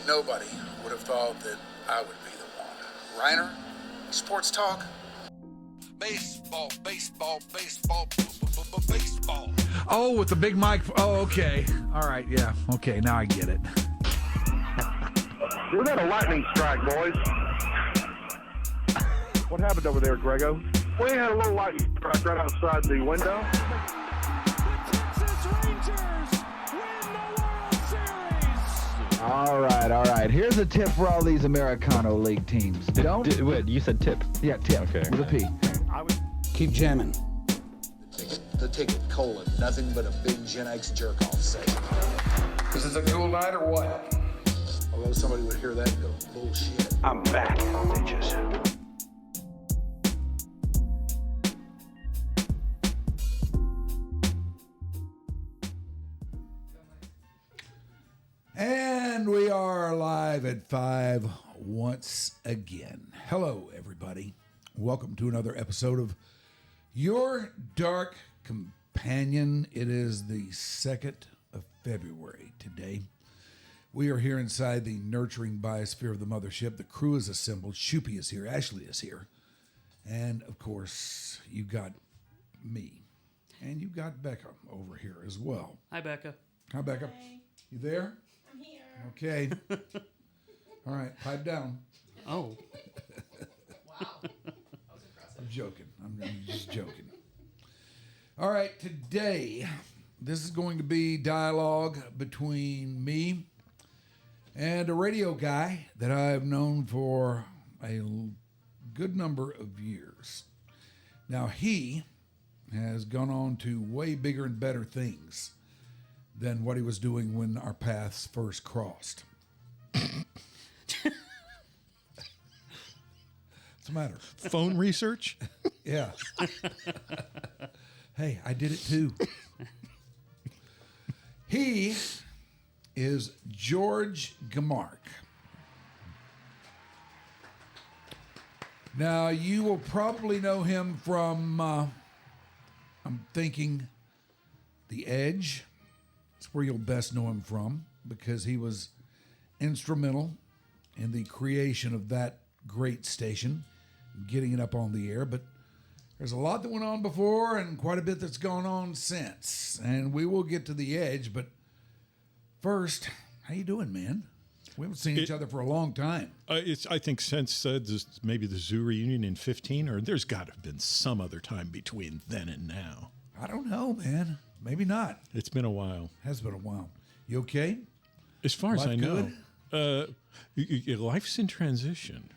Nobody would have thought that I would be the one. Rhyner, sports talk. Baseball, baseball, baseball, baseball. Oh, with the big mic. Oh, okay. All right, yeah. Okay, now I get it. We had a lightning strike, boys. What happened over there, Grego? We had a little lightning strike right outside the window. The Texas Rangers win the World Series. All right. Here's a tip for all these Americano League teams. Wait, you said tip? Yeah, tip. Okay. With a P. Keep jamming. The ticket, colon, nothing but a big Gen X jerk-off site. This is a cool night or what? Although somebody would hear that and go, bullshit. I'm back, bitches. And we are live at 5 once again. Hello, everybody. Welcome to another episode of Your Dark Companion. It is the 2nd of February today. We are here inside the nurturing biosphere of the mothership. The crew is assembled. Shoopy is here. Ashley is here. And, of course, you got me. And you got Becca over here as well. Hi, Becca. Hi, Becca. Hi. You there? I'm here. Okay. All right, pipe down. Oh. Wow. That was impressive. I'm joking. I'm just joking. All right, today, this is going to be dialogue between me and a radio guy that I've known for a good number of years. Now, he has gone on to way bigger and better things than what he was doing when our paths first crossed. What's the matter? Phone research? Yeah. Hey, I did it too. He is George Gimarc. Now, you will probably know him from, I'm thinking, The Edge. That's where you'll best know him from, because he was instrumental in the creation of that great station, getting it up on the air. But there's a lot that went on before and quite a bit that's gone on since. And we will get to The Edge, but first, how you doing, man? We haven't seen each other for a long time. I think since maybe the zoo reunion in 15, or there's got to have been some other time between then and now. I don't know, man. Maybe not. It's been a while. Has been a while. You okay? As far as Life I know, life's in transition.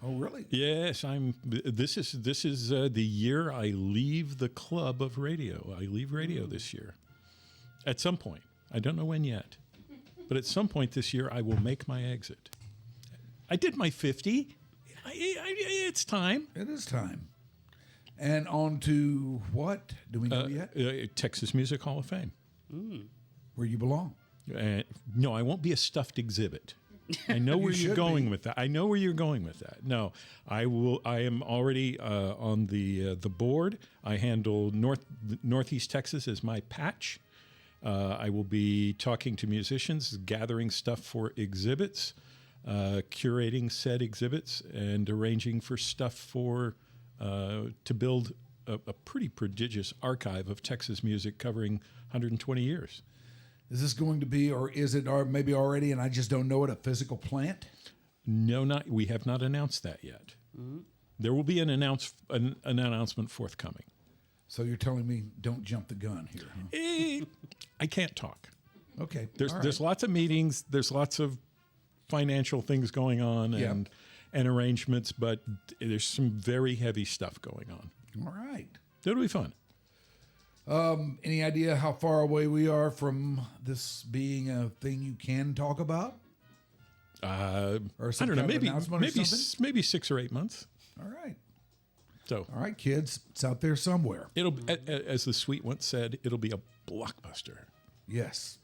Oh, really? Yes, This is the year I leave the club of radio. I leave radio this year. At some point, I don't know when yet, but at some point this year, I will make my exit. I did my 50. It's time. It is time. And on to what? Do we know yet? Texas Music Hall of Fame. Where you belong. No, I won't be a stuffed exhibit. I know where you're going with that. I know where you're going with that. No, I will. I am already on the board. I handle Northeast Texas as my patch. I will be talking to musicians, gathering stuff for exhibits, curating said exhibits, and arranging for stuff for to build a pretty prodigious archive of Texas music covering 120 years. Is this going to be, or is it maybe already, and I just don't know it, a physical plant? No, we have not announced that yet. Mm-hmm. There will be an announcement forthcoming. So you're telling me don't jump the gun here, huh? I can't talk. Okay. There's lots of meetings. There's lots of financial things going on and arrangements, but there's some very heavy stuff going on. All right. It'll be fun. Any idea how far away we are from this being a thing you can talk about? Or I don't know. Maybe 6 or 8 months. All right. So, all right, kids, it's out there somewhere. It'll, as the sweet once said, it'll be a blockbuster. Yes.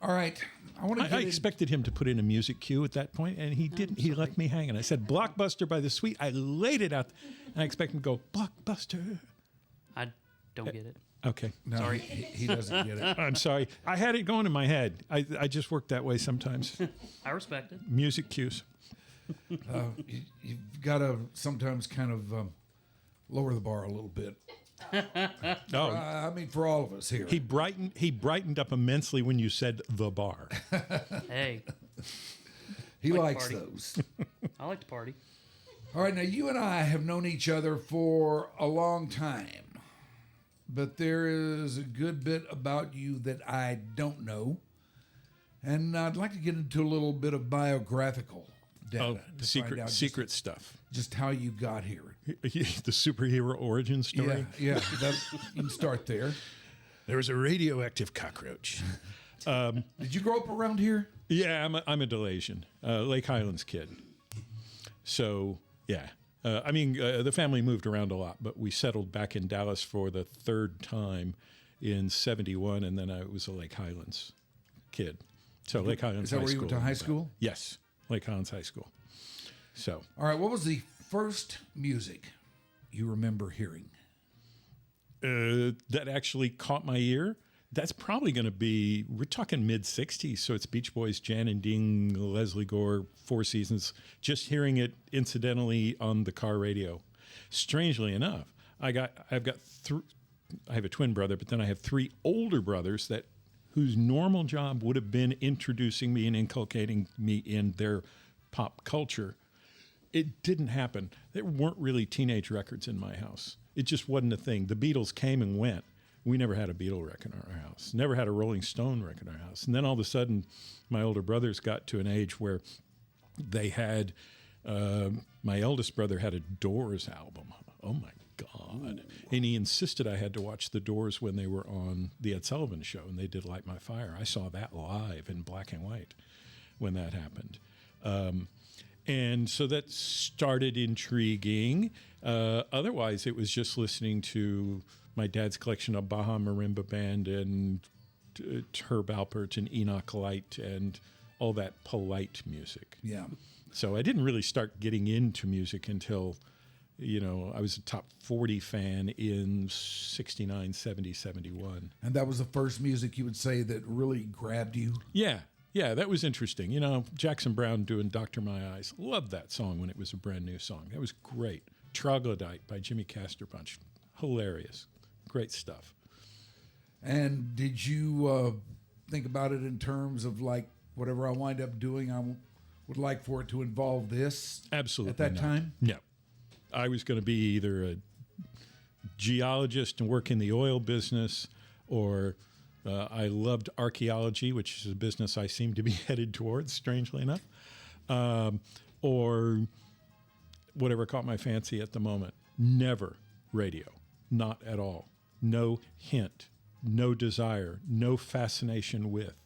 All right. I expected him to put in a music cue at that point, and he didn't. He left me hanging. I said, blockbuster by the sweet. I laid it out, and I expect him to go, blockbuster. I don't get it. Okay. No, Sorry. he doesn't get it. I'm sorry. I had it going in my head. I just work that way sometimes. I respect it. Music cues. You've got to sometimes kind of lower the bar a little bit. Oh, I mean, for all of us here. he brightened up immensely when you said the bar. Hey, He like likes to party. those. I like to party. All right, now you and I have known each other for a long time, but there is a good bit about you that I don't know, and I'd like to get into a little bit of biographical data. Oh, to find out secret stuff. just how you got here. The superhero origin story. Yeah, you can start there. There was a radioactive cockroach. Did you grow up around here? Yeah, I'm a Delasian, Lake Highlands kid. So yeah, the family moved around a lot, but we settled back in Dallas for the third time in '71, and then I was a Lake Highlands kid. So Lake Highlands. Is that High where you went to School. high school? Yes, Lake Highlands High School. So All right, what was the first music you remember hearing? that actually caught my ear. That's probably going to be, we're talking mid 60s. So it's Beach Boys, Jan and Dean, Leslie Gore, Four Seasons, just hearing it incidentally on the car radio. Strangely enough, I have a twin brother, but then I have three older brothers whose normal job would have been introducing me and inculcating me in their pop culture. It didn't happen. There weren't really teenage records in my house. It just wasn't a thing. The Beatles came and went. We never had a Beatle record in our house. Never had a Rolling Stone record in our house. And then all of a sudden, my older brothers got to an age where they had, my eldest brother had a Doors album. Oh my God. And he insisted I had to watch the Doors when they were on the Ed Sullivan Show, and they did Light My Fire. I saw that live in black and white when that happened. And so that started intriguing. Otherwise, it was just listening to my dad's collection of Baja Marimba Band and Herb Alpert and Enoch Light and all that polite music. Yeah. So I didn't really start getting into music until, I was a top 40 fan in 69, 70, 71. And that was the first music you would say that really grabbed you? Yeah, that was interesting. Jackson Browne doing Dr. My Eyes. Loved that song when it was a brand new song. That was great. Troglodyte by Jimmy Casterpunch. Hilarious. Great stuff. And did you think about it in terms of like, whatever I wind up doing, I would like for it to involve this? Absolutely. At that not. time? No. I was going to be either a geologist and work in the oil business, or I loved archaeology, which is a business I seem to be headed towards, strangely enough, or whatever caught my fancy at the moment. Never radio. Not at all. No hint. No desire. No fascination with.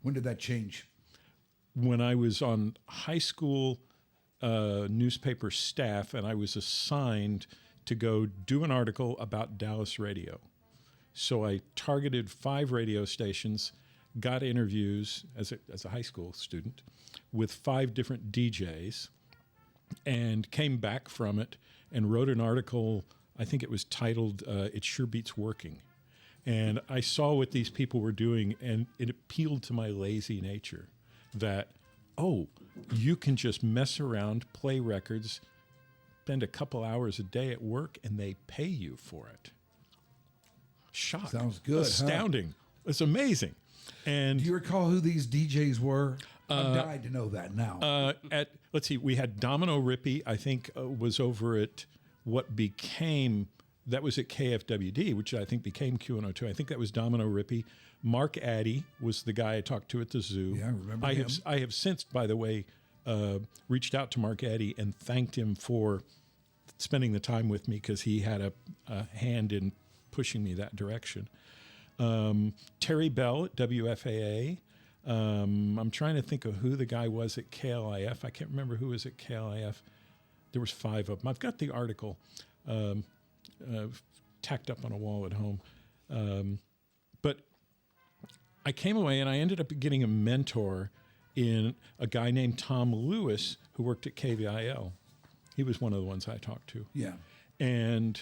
When did that change? When I was on high school newspaper staff, and I was assigned to go do an article about Dallas radio. So I targeted 5 radio stations, got interviews as a high school student with 5 different DJs, and came back from it and wrote an article. I think it was titled "It Sure Beats Working." And I saw what these people were doing, and it appealed to my lazy nature that, you can just mess around, play records, spend a couple hours a day at work, and they pay you for it. Shock. Sounds good. Astounding. Huh? It's amazing. And do you recall who these DJs were? I'm dying to know that now. Let's see, we had Domino Rippy, I think was over at that was at KFWD, which I think became Q102. I think that was Domino Rippy. Mark Addy was the guy I talked to at the zoo. Yeah, I remember him. I have since, by the way, reached out to Mark Addy and thanked him for spending the time with me, because he had a hand in pushing me that direction. Terry Bell at WFAA. I'm trying to think of who the guy was at KLIF. I can't remember who was at KLIF. There was 5 of them. I've got the article tacked up on a wall at home. But I came away and I ended up getting a mentor in a guy named Tom Lewis, who worked at KVIL. He was one of the ones I talked to. Yeah. And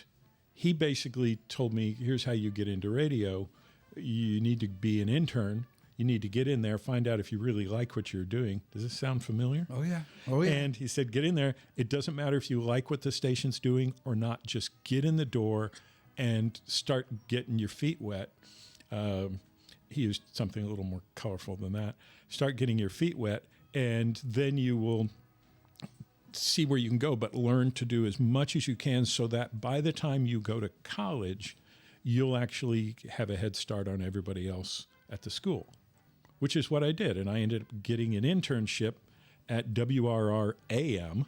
he basically told me, here's how you get into radio. You need to be an intern. You need to get in there, find out if you really like what you're doing. Does this sound familiar? Oh, yeah. Oh, yeah. And he said, get in there. It doesn't matter if you like what the station's doing or not. Just get in the door and start getting your feet wet. He used something a little more colorful than that. Start getting your feet wet, and then you will see where you can go, but learn to do as much as you can so that by the time you go to college, you'll actually have a head start on everybody else at the school, which is what I did. And I ended up getting an internship at WRR AM,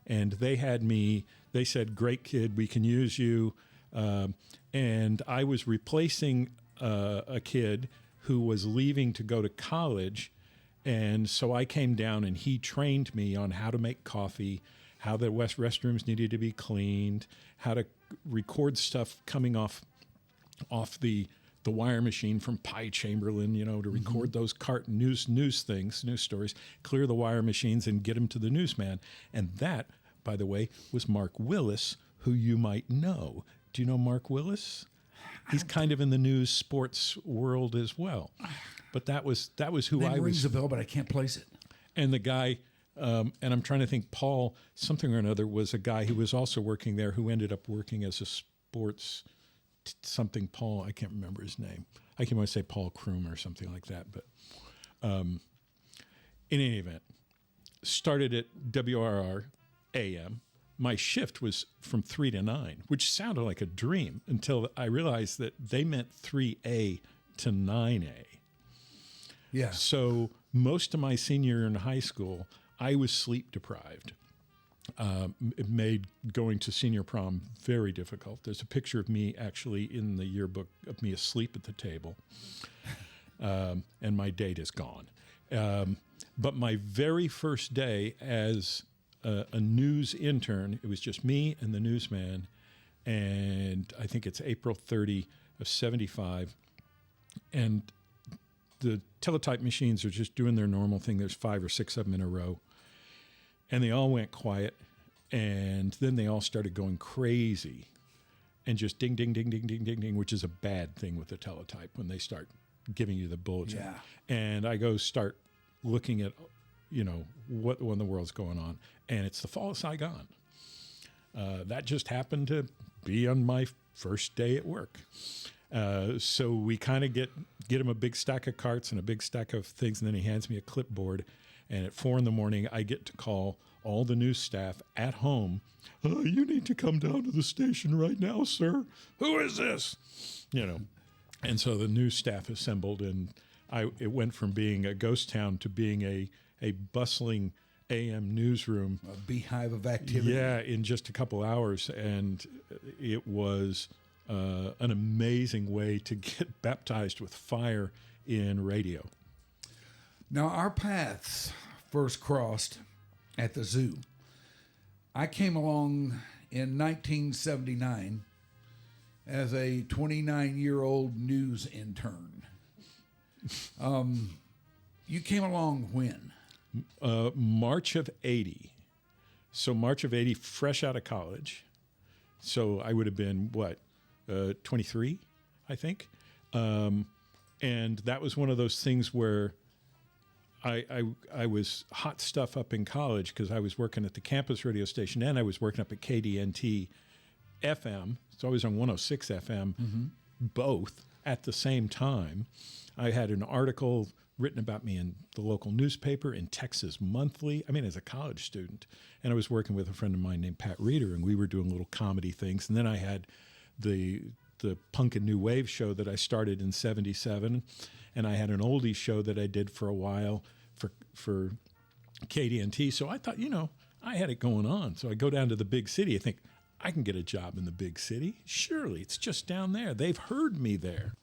and they had me, they said, great kid, we can use you. And I was replacing a kid who was leaving to go to college. And so I came down and he trained me on how to make coffee, how the restrooms needed to be cleaned, how to record stuff coming off the wire machine from Pi Chamberlain, to record those news stories, clear the wire machines and get them to the newsman. And that, by the way, was Mark Willis, who you might know. Do you know Mark Willis? He's kind of in the news sports world as well. But that was who I was. Rings a bell, but I can't place it. And the guy, and I'm trying to think, Paul something or another was a guy who was also working there who ended up working as a sports something Paul, I can't remember his name. I can want to say Paul Kroom or something like that. But in any event, started at WRR AM. My shift was from 3 to 9, which sounded like a dream until I realized that they meant 3A to 9A. Yeah. So most of my senior year in high school, I was sleep deprived. It made going to senior prom very difficult. There's a picture of me actually in the yearbook of me asleep at the table, and my date is gone. But my very first day as a news intern, it was just me and the newsman, and I think it's April 30 of 75, and the teletype machines are just doing their normal thing. There's 5 or 6 of them in a row. And they all went quiet, and then they all started going crazy and just ding, ding, ding, ding, ding, ding, ding, which is a bad thing with the teletype when they start giving you the bulletin. Yeah. And I go start looking at, what in the world's going on, and it's the fall of Saigon. That just happened to be on my first day at work. So we kind of get him a big stack of carts and a big stack of things, and then he hands me a clipboard. And at 4 a.m, I get to call all the news staff at home. You need to come down to the station right now, sir. Who is this? And so the news staff assembled, and it went from being a ghost town to being a bustling AM newsroom. A beehive of activity. Yeah, in just a couple hours. And it was an amazing way to get baptized with fire in radio. Now, our paths first crossed at the zoo. I came along in 1979 as a 29-year-old news intern. You came along when? March of 80. So March of 80, fresh out of college. So I would have been, 23, I think. And that was one of those things where I was hot stuff up in college because I was working at the campus radio station and I was working up at KDNT FM. So I was on 106 FM, both at the same time. I had an article written about me in the local newspaper, in Texas Monthly, as a college student. And I was working with a friend of mine named Pat Reeder, and we were doing little comedy things. And then I had the punk and new wave show that I started in 77. And I had an oldies show that I did for a while for KDNT. So I thought, I had it going on. So I go down to the big city. I think, I can get a job in the big city. Surely, it's just down there. They've heard me there.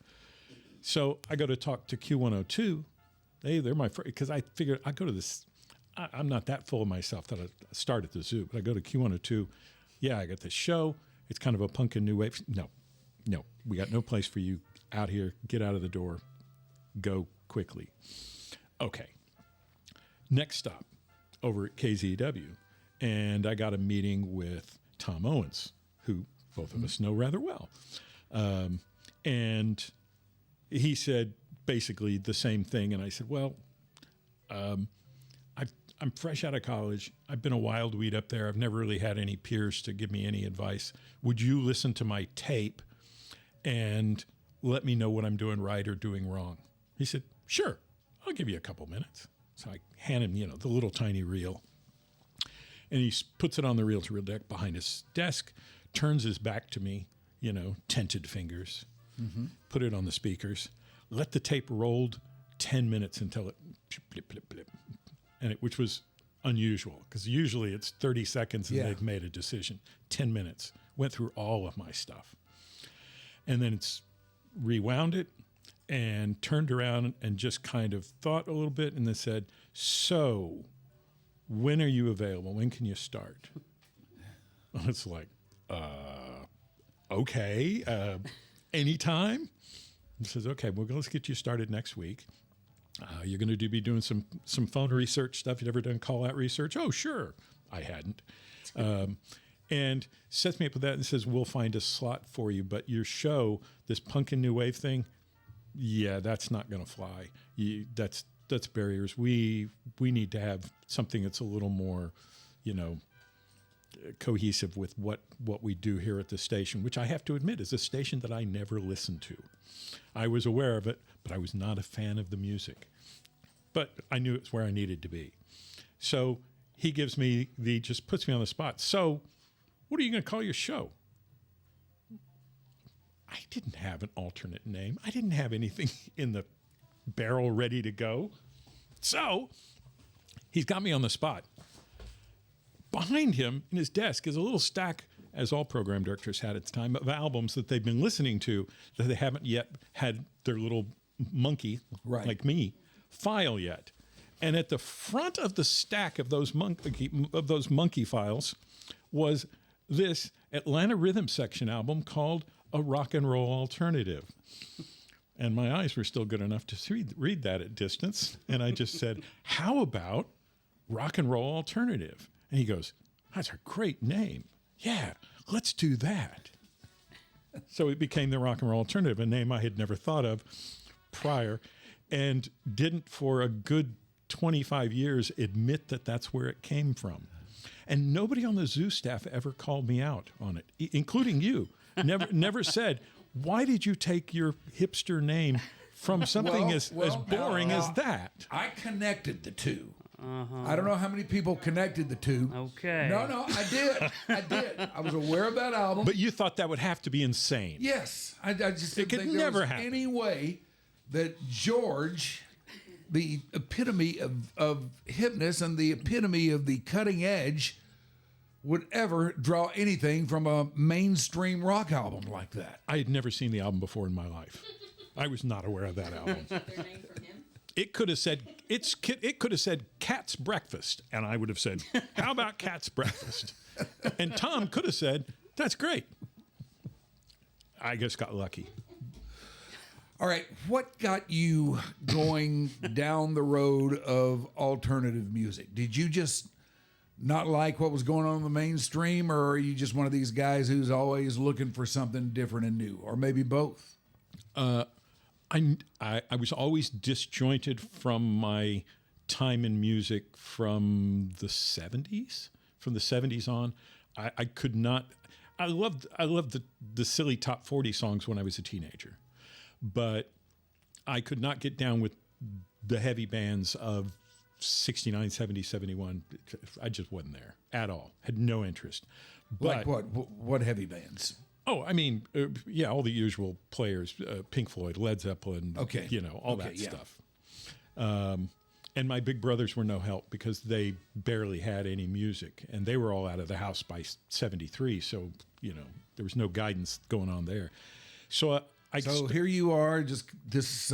So I go to talk to Q102. They're my friend, because I figured I go to this. I'm not that full of myself that I start at the zoo, but I go to Q102. Yeah, I got this show. It's kind of a punk and new wave. No, we got no place for you out here. Get out of the door. Go quickly. Okay. Next stop, over at KZEW. And I got a meeting with Tom Owens, who both of us know rather well. And he said basically the same thing. And I said, well, I'm fresh out of college. I've been a wild weed up there. I've never really had any peers to give me any advice. Would you listen to my tape and let me know what I'm doing right or doing wrong? He said, sure, I'll give you a couple minutes. So I hand him, the little tiny reel. And he puts it on the reel-to-reel deck behind his desk, turns his back to me, tented fingers, put it on the speakers, let the tape roll 10 minutes until it blip, blip, blip. Which was unusual, because usually it's 30 seconds and they've made a decision. 10 minutes. Went through all of my stuff. And then it's rewound it and turned around and just kind of thought a little bit and then said, so when are you available? When can you start? It's like, okay, anytime? He says, okay, well, let's get you started next week. You're going to be doing some phone research stuff. You've ever done call-out research? Oh, sure. I hadn't. And sets me up with that and says, we'll find a slot for you, but your show, this punk and new wave thing, that's not going to fly. That's barriers. We need to have something that's a little more, cohesive with what we do here at the station, which I have to admit is a station that I never listened to. I was aware of it, but I was not a fan of the music. But I knew it's where I needed to be. So he gives me just puts me on the spot. So what are you going to call your show? I didn't have an alternate name. I didn't have anything in the barrel ready to go. So he's got me on the spot. Behind him in his desk is a little stack, as all program directors had at the time, of albums that they've been listening to that they haven't yet had their little monkey, like me, file yet. And at the front of the stack of those monkey files was this Atlanta Rhythm Section album called A Rock and Roll Alternative. And my eyes were still good enough to read that at distance. And I just said, how about Rock and Roll Alternative? And he goes, that's a great name. Yeah, let's do that. So it became the Rock and Roll Alternative, a name I had never thought of prior, and didn't for a good 25 years admit that that's where it came from. And nobody on the zoo staff ever called me out on it, including you. Never said, why did you take your hipster name from something as boring as that? I connected the two. I don't know how many people connected the two. Okay. No, I did. I was aware of that album. But you thought that would have to be insane. Yes. I just didn't could think never there was happen. any way that George, the epitome of hipness and the epitome of the cutting edge, would ever draw anything from a mainstream rock album like that. I had never seen the album before in my life. I was not aware of that album. Their name from him? It could have said Cat's Breakfast, and I would have said, how about Cat's Breakfast? And Tom could have said, that's great. I just got lucky. All right, what got you going down the road of alternative music? Did you just not like what was going on in the mainstream, or are you just one of these guys who's always looking for something different and new, or maybe both? I was always disjointed from my time in music from the 70s. From the 70s on, I could not. I loved the silly top 40 songs when I was a teenager, but I could not get down with the heavy bands of 69, 70, 71. I just wasn't there at all. Had no interest. Like what? What heavy bands? Oh, I mean, all the usual players, Pink Floyd, Led Zeppelin, all that stuff. And my big brothers were no help because they barely had any music, and they were all out of the house by 73, so, there was no guidance going on there. So here you are, just this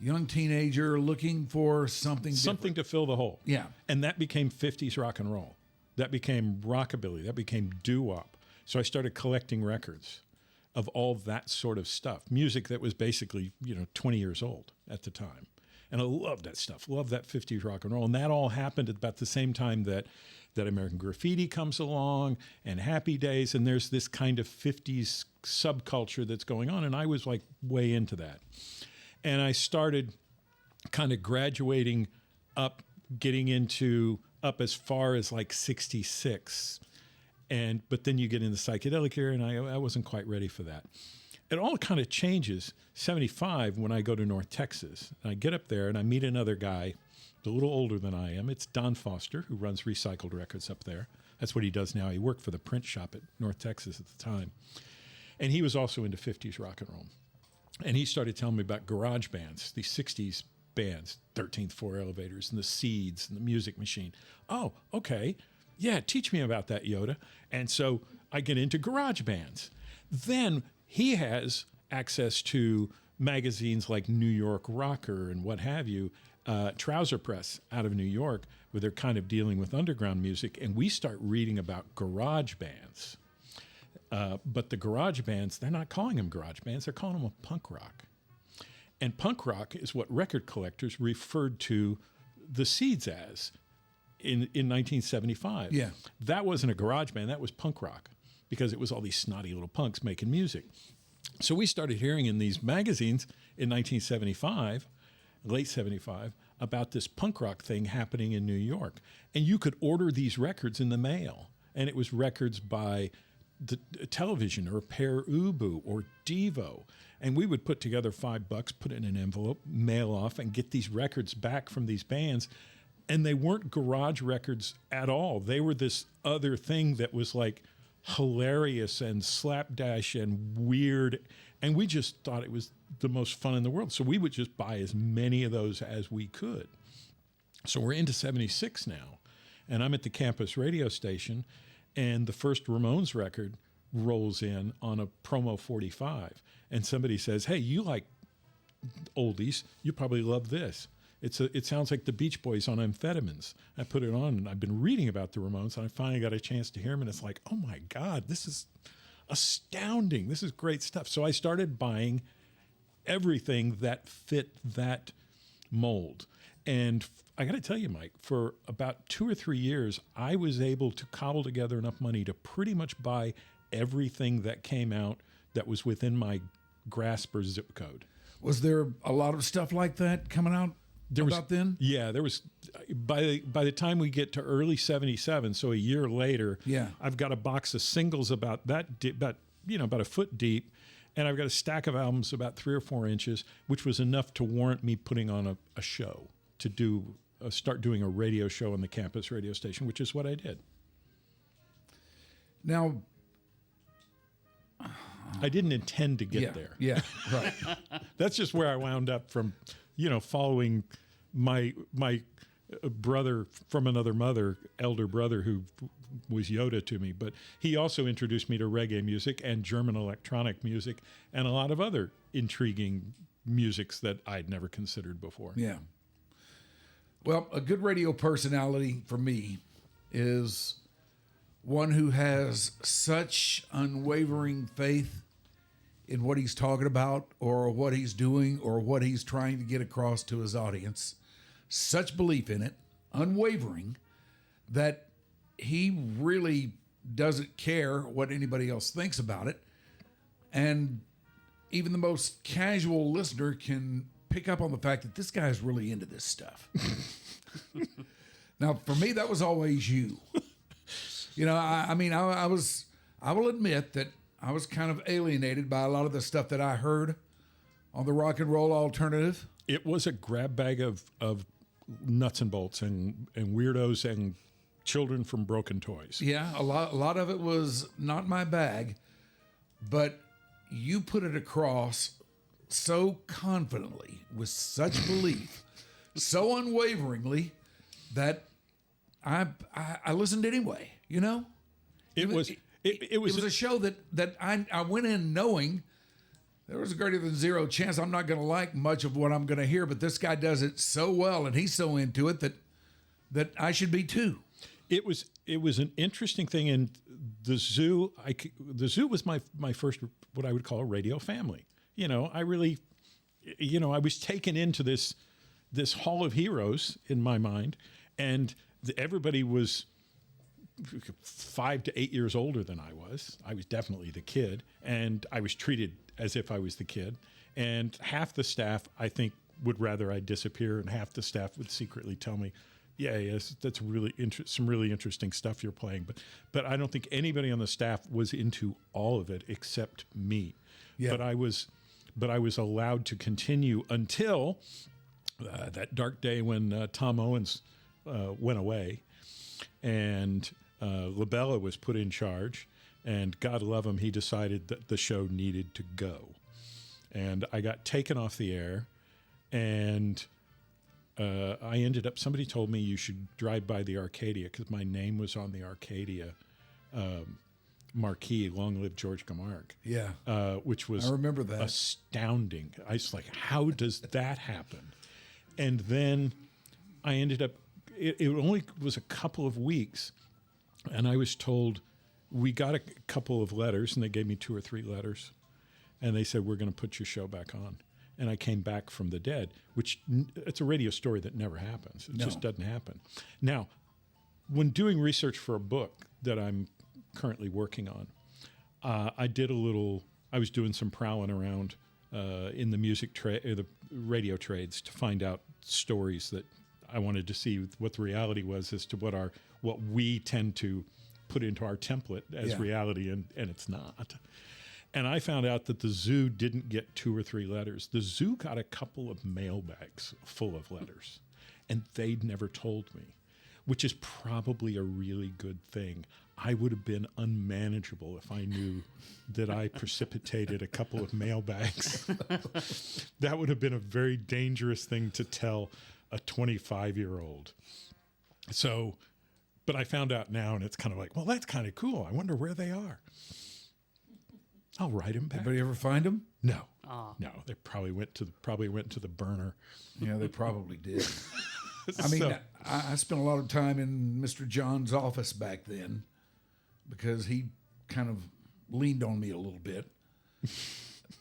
young teenager looking for something to fill the hole. Yeah. And that became 50s rock and roll. That became rockabilly. That became doo-wop. So I started collecting records of all that sort of stuff, music that was basically, 20 years old at the time. And I loved that stuff, loved that 50s rock and roll. And that all happened at about the same time that that American Graffiti comes along and Happy Days, and there's this kind of 50s subculture that's going on, and I was like way into that. And I started kind of graduating up, getting into up as far as like 66. But then you get into psychedelic era, and I wasn't quite ready for that. It all kind of changes 75 when I go to North Texas. And I get up there and I meet another guy, a little older than I am. It's Don Foster, who runs Recycled Records up there. That's what he does now. He worked for the print shop at North Texas at the time. And he was also into 50s rock and roll. And he started telling me about garage bands, these 60s bands, 13th Floor Elevators and the Seeds and the Music Machine. Oh, okay. Yeah, teach me about that, Yoda. And so I get into garage bands. Then he has access to magazines like New York Rocker and what have you, Trouser Press out of New York, where they're kind of dealing with underground music. And we start reading about garage bands. But the garage bands, they're not calling them garage bands, they're calling them a punk rock. And punk rock is what record collectors referred to the Seeds as in 1975. Yeah. That wasn't a garage band, that was punk rock, because it was all these snotty little punks making music. So we started hearing in these magazines in 1975, late 75, about this punk rock thing happening in New York. And you could order these records in the mail. And it was records by the television or Pere Ubu or Devo. And we would put together $5, put it in an envelope, mail off, and get these records back from these bands. And they weren't garage records at all. They were this other thing that was like hilarious and slapdash and weird. And we just thought it was the most fun in the world. So we would just buy as many of those as we could. So we're into 76 now. And I'm at the campus radio station, and the first Ramones record rolls in on a promo 45. And somebody says, hey, you like oldies, you probably love this. It sounds like the Beach Boys on amphetamines. I put it on, and I've been reading about the Ramones, and I finally got a chance to hear them, and it's like, oh my God, this is astounding. This is great stuff. So I started buying everything that fit that mold. And I got to tell you, Mike, for about 2 or 3 years, I was able to cobble together enough money to pretty much buy everything that came out that was within my grasp or zip code. Was there a lot of stuff like that coming out then? Yeah, there was. By the time we get to early 77, so a year later, yeah, I've got a box of singles about a foot deep, and I've got a stack of albums about 3 or 4 inches, which was enough to warrant me putting on a show to start doing a radio show on the campus radio station, which is what I did. Now, I didn't intend to get there. Yeah, right. That's just where I wound up from, following my brother from another mother, elder brother, who was Yoda to me. But he also introduced me to reggae music and German electronic music and a lot of other intriguing musics that I'd never considered before. Yeah. Well, a good radio personality for me is one who has such unwavering faith in what he's talking about or what he's doing or what he's trying to get across to his audience, such belief in it, unwavering, that he really doesn't care what anybody else thinks about it. And even the most casual listener can pick up on the fact that this guy's really into this stuff. Now, for me, that was always you. I will admit that I was kind of alienated by a lot of the stuff that I heard on the rock and roll alternative. It was a grab bag of nuts and bolts and weirdos and children from broken toys. Yeah, a lot of it was not my bag, but you put it across so confidently, with such belief, so unwaveringly, that I listened anyway. It was a show that I went in knowing there was a greater than zero chance I'm not going to like much of what I'm going to hear, but this guy does it so well and he's so into it that I should be too. It was an interesting thing, and the zoo. The zoo was my first, what I would call a radio family. I really, I was taken into this hall of heroes in my mind, and everybody was 5 to 8 years older than I was. I was definitely the kid, and I was treated as if I was the kid. And half the staff, I think, would rather I disappear, and half the staff would secretly tell me, yes, that's really some really interesting stuff you're playing. But I don't think anybody on the staff was into all of it except me. Yeah. But I was allowed to continue until that dark day when Tom Owens went away, and LaBella was put in charge. And God love him, he decided that the show needed to go. And I got taken off the air, and I ended up, somebody told me you should drive by the Arcadia because my name was on the Arcadia marquee, Long Live George Gimarc. Yeah. Which was I remember that. Astounding. I was like, how does that happen? And then I ended up, it only was a couple of weeks, and I was told, we got a couple of letters, and they gave me 2 or 3 letters, and they said, we're going to put your show back on. And I came back from the dead, which it's a radio story that never happens. It just doesn't happen. Now, when doing research for a book that I'm currently working on, I was doing some prowling around in the music trade, the radio trades, to find out stories that I wanted to see what the reality was as to what we tend to put into our template as reality, and it's not. And I found out that the zoo didn't get 2 or 3 letters. The zoo got a couple of mailbags full of letters, and they'd never told me, which is probably a really good thing. I would have been unmanageable if I knew that I precipitated a couple of mailbags. That would have been a very dangerous thing to tell a 25-year-old. So, but I found out now, and it's kind of like, well, that's kind of cool. I wonder where they are. I'll write them back. Anybody ever find them? No. No, they probably went to the burner. Yeah, they probably did. I mean, I spent a lot of time in Mr. John's office back then because he kind of leaned on me a little bit.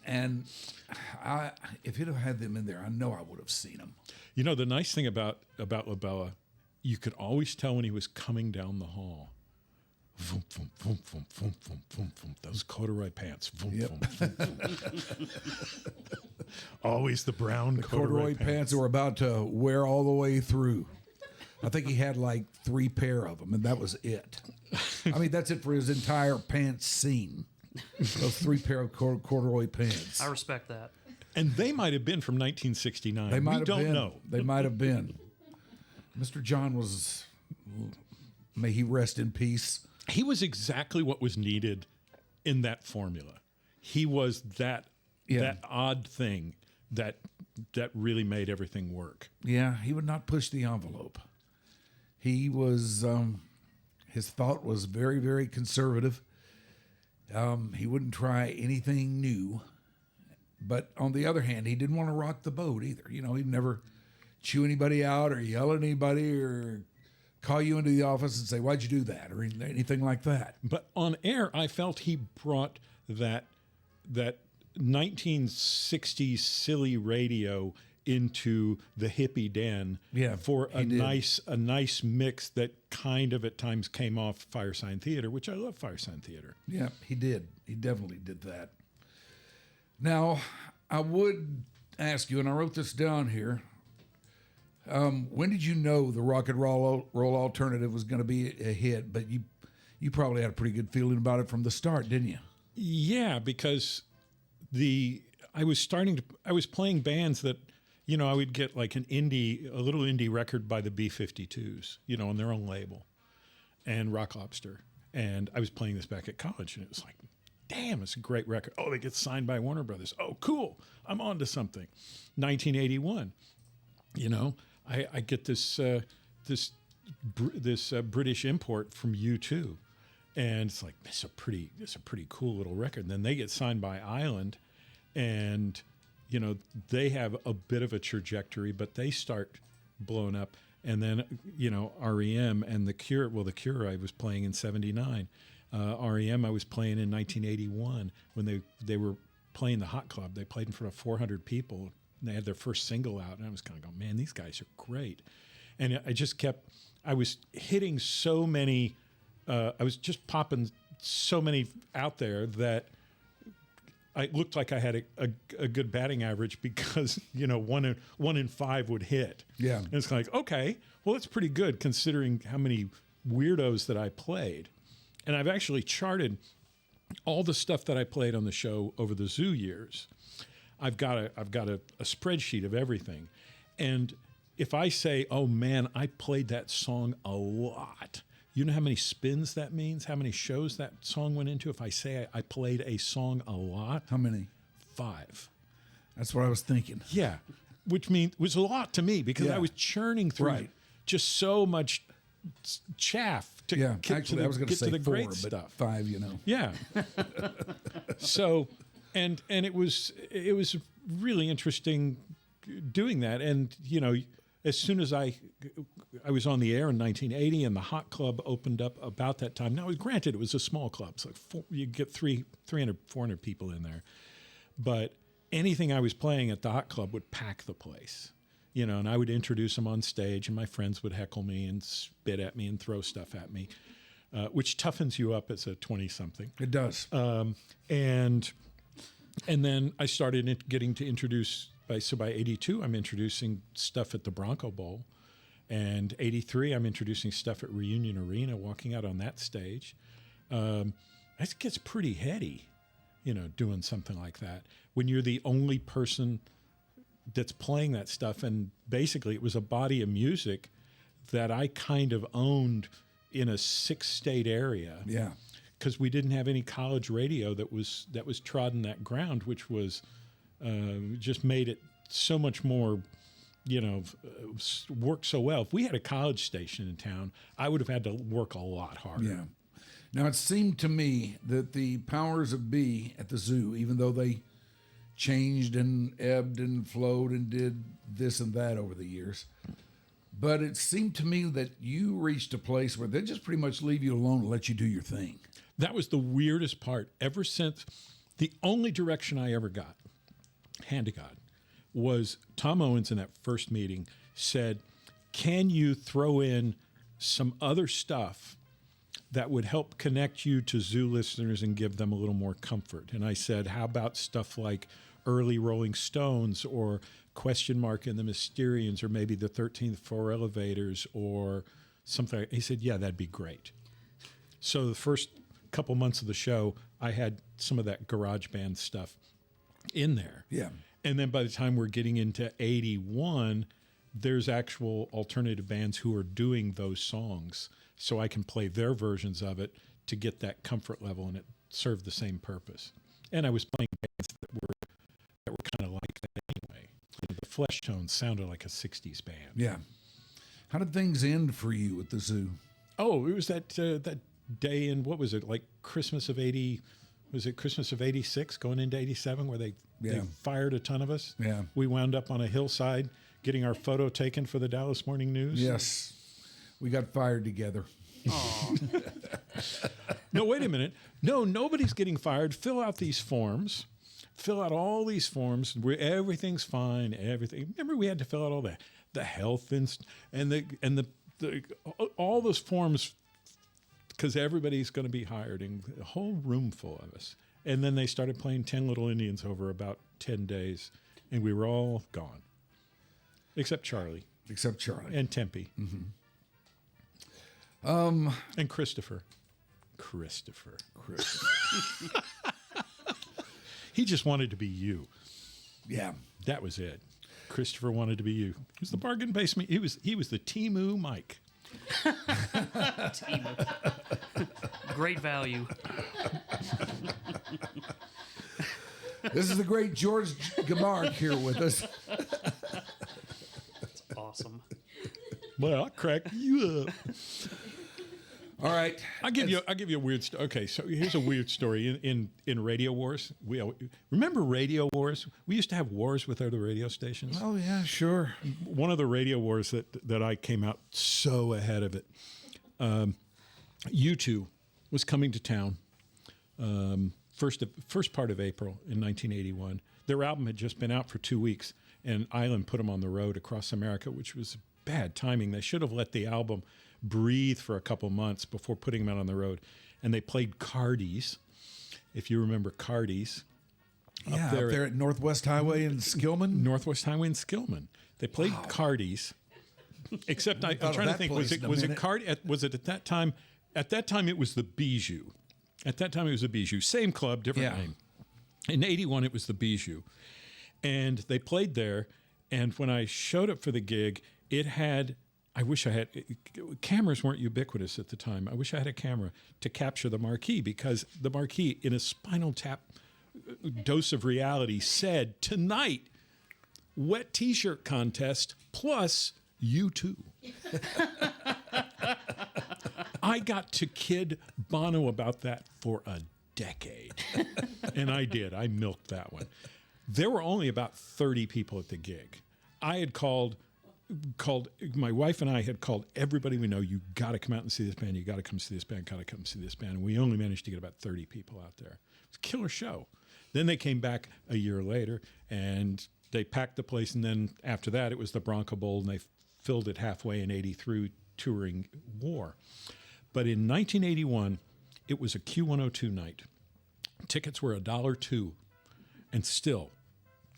And if he'd have had them in there, I know I would have seen them. You know, the nice thing about LaBella, you could always tell when he was coming down the hall. Vroom, vroom, vroom, vroom, vroom, vroom, vroom, vroom. Those corduroy pants. Vroom, vroom, vroom, vroom. Always the brown corduroy pants that were about to wear all the way through. I think he had like 3 pair of them, and that was it. I mean, that's it for his entire pants scene. Those 3 pair of corduroy pants. I respect that. And they might have been from 1969. They might we have don't been. know. They might have been. Mr. John was, may he rest in peace. He was exactly what was needed in that formula. He was that odd thing that really made everything work. Yeah, he would not push the envelope. He was, his thought was very, very conservative. He wouldn't try anything new. But on the other hand, he didn't want to rock the boat either. You know, he'd never chew anybody out or yell at anybody or call you into the office and say, why'd you do that? Or anything like that. But on air, I felt he brought that 1960s silly radio into the hippie den for a nice mix that kind of at times came off Firesign Theater, which I love Firesign Theater. Yeah, he did. He definitely did that. Now, I would ask you, and I wrote this down here, when did you know the rock and roll alternative was going to be a hit? But you probably had a pretty good feeling about it from the start, didn't you? Yeah, because I was playing bands that, you know, I would get like a little indie record by the B-52s, you know, on their own label, and Rock Lobster. And I was playing this back at college, and it was like, damn, it's a great record. Oh, they get signed by Warner Brothers. Oh, cool. I'm on to something. 1981, you know, I get this British import from U2, and it's like, it's a pretty cool little record. And then they get signed by Island, and you know, they have a bit of a trajectory, but they start blowing up. And then, you know, REM and The Cure. Well, The Cure I was playing in '79. REM I was playing in 1981 when they were playing the Hot Club. They played in front of 400 people. And they had their first single out, and I was kind of going, man, these guys are great. And I was hitting so many I was just popping so many out there that I looked like I had a good batting average because, one in five would hit. Yeah. And it's like, okay, well, that's pretty good considering how many weirdos that I played. And I've actually charted all the stuff that I played on the show over the zoo years. I've got a spreadsheet of everything. And if I say, oh man, I played that song a lot, you know how many spins that means? How many shows that song went into? If I say I played a song a lot. How many? 5. That's what I was thinking. Yeah. Which was a lot to me because I was churning through just so much chaff to get to the, I was going to say the 4, great but stuff. 5, Yeah. So, and it was really interesting doing that. And, as soon as I was on the air in 1980 and the Hot Club opened up about that time. Now, granted, it was a small club. It's like you get 300, 400 people in there. But anything I was playing at the Hot Club would pack the place. And I would introduce them on stage, and my friends would heckle me and spit at me and throw stuff at me, which toughens you up as a 20-something. It does. And then I started getting to introduce. By 82, I'm introducing stuff at the Bronco Bowl, and 83, I'm introducing stuff at Reunion Arena, walking out on that stage. It gets pretty heady, doing something like that when you're the only person that's playing that stuff. And basically, it was a body of music that I kind of owned in a 6-state area. Yeah, because we didn't have any college radio that was trodden that ground, which was. Just made it so much more, work so well. If we had a college station in town, I would have had to work a lot harder. Yeah. Now, it seemed to me that the powers of be at the zoo, even though they changed and ebbed and flowed and did this and that over the years, but it seemed to me that you reached a place where they just pretty much leave you alone and let you do your thing. That was the weirdest part. Ever since, the only direction I ever got, hand to God, was Tom Owens in that first meeting said, can you throw in some other stuff that would help connect you to zoo listeners and give them a little more comfort? And I said, how about stuff like early Rolling Stones or Question Mark and the Mysterians or maybe the 13th Floor Elevators or something? He said, yeah, that'd be great. So the first couple months of the show, I had some of that garage band stuff in there. Yeah. And then by the time we're getting into 81, there's actual alternative bands who are doing those songs. So I can play their versions of it to get that comfort level, and it served the same purpose. And I was playing bands that were kind of like that anyway. The Flesh Tones sounded like a 60s band. Yeah. How did things end for you at the zoo? Oh, it was that day in, what was it, like Christmas of 80... Was it Christmas of 86 going into 87 where they fired a ton of us? Yeah. We wound up on a hillside getting our photo taken for the Dallas Morning News. Yes. We got fired together. No, wait a minute. No, nobody's getting fired. Fill out these forms. Fill out all these forms. Everything's fine. Everything. Remember, we had to fill out all the health and all those forms because everybody's going to be hired, and a whole room full of us. And then they started playing 10 Little Indians over about 10 days, and we were all gone. Except Charlie. And Tempe. Mm-hmm. And Christopher. He just wanted to be you. Yeah. That was it. Christopher wanted to be you. He was the bargain basement. He was the Timu Mike. Great value. This is the great George Gimarc here with us. That's awesome. Well, I'll crack you up. All right. I'll give you a weird story. Okay, so here's a weird story. In Radio Wars, remember Radio Wars? We used to have wars with other radio stations. Oh, yeah, sure. One of the Radio Wars that I came out so ahead of it, U2 was coming to town first part of April in 1981. Their album had just been out for 2 weeks, and Island put them on the road across America, which was bad timing. They should have let the album breathe for a couple months before putting them out on the road. And they played Cardi's, if you remember Cardi's. Yeah, up there at Northwest Highway in Skillman. Northwest Highway in Skillman. They played Cardi's. Except I'm trying to think, was it at that time? At that time, it was the Bijou. At that time, it was the Bijou. Same club, different name. In 81, it was the Bijou. And they played there. And when I showed up for the gig, it had, I wish I had, cameras weren't ubiquitous at the time. I wish I had a camera to capture the marquee, because the marquee, in a Spinal Tap dose of reality, said, tonight, wet T-shirt contest plus U2. I got to kid Bono about that for a decade. And I did. I milked that one. There were only about 30 people at the gig. I had called, my wife and I had called everybody we know, you got to come out and see this band, you got to come see this band, got to come see this band. And we only managed to get about 30 people out there. It was a killer show. Then they came back a year later, and they packed the place, and then after that, it was the Bronco Bowl, and they filled it halfway in 83 touring War. But in 1981, it was a Q102 night. Tickets were $1.02, and still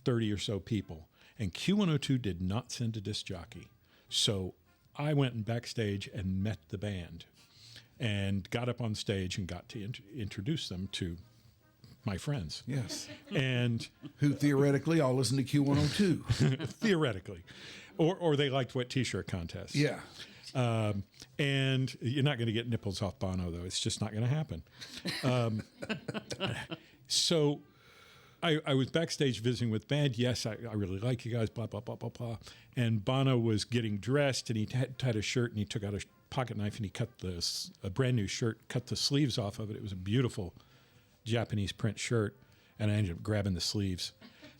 30 or so people. And Q102 did not send a disc jockey. So I went and backstage and met the band and got up on stage and got to introduce them to my friends. Yes. And who theoretically all listen to Q102. Theoretically. Or they liked wet T-shirt contests. Yeah. And you're not going to get nipples off Bono, though. It's just not going to happen. So I was backstage visiting with band. Yes, I really like you guys, blah, blah, blah, blah, blah. And Bono was getting dressed, and he had a shirt, and he took out a pocket knife, and he cut a brand new shirt, cut the sleeves off of it. It was a beautiful Japanese print shirt, and I ended up grabbing the sleeves.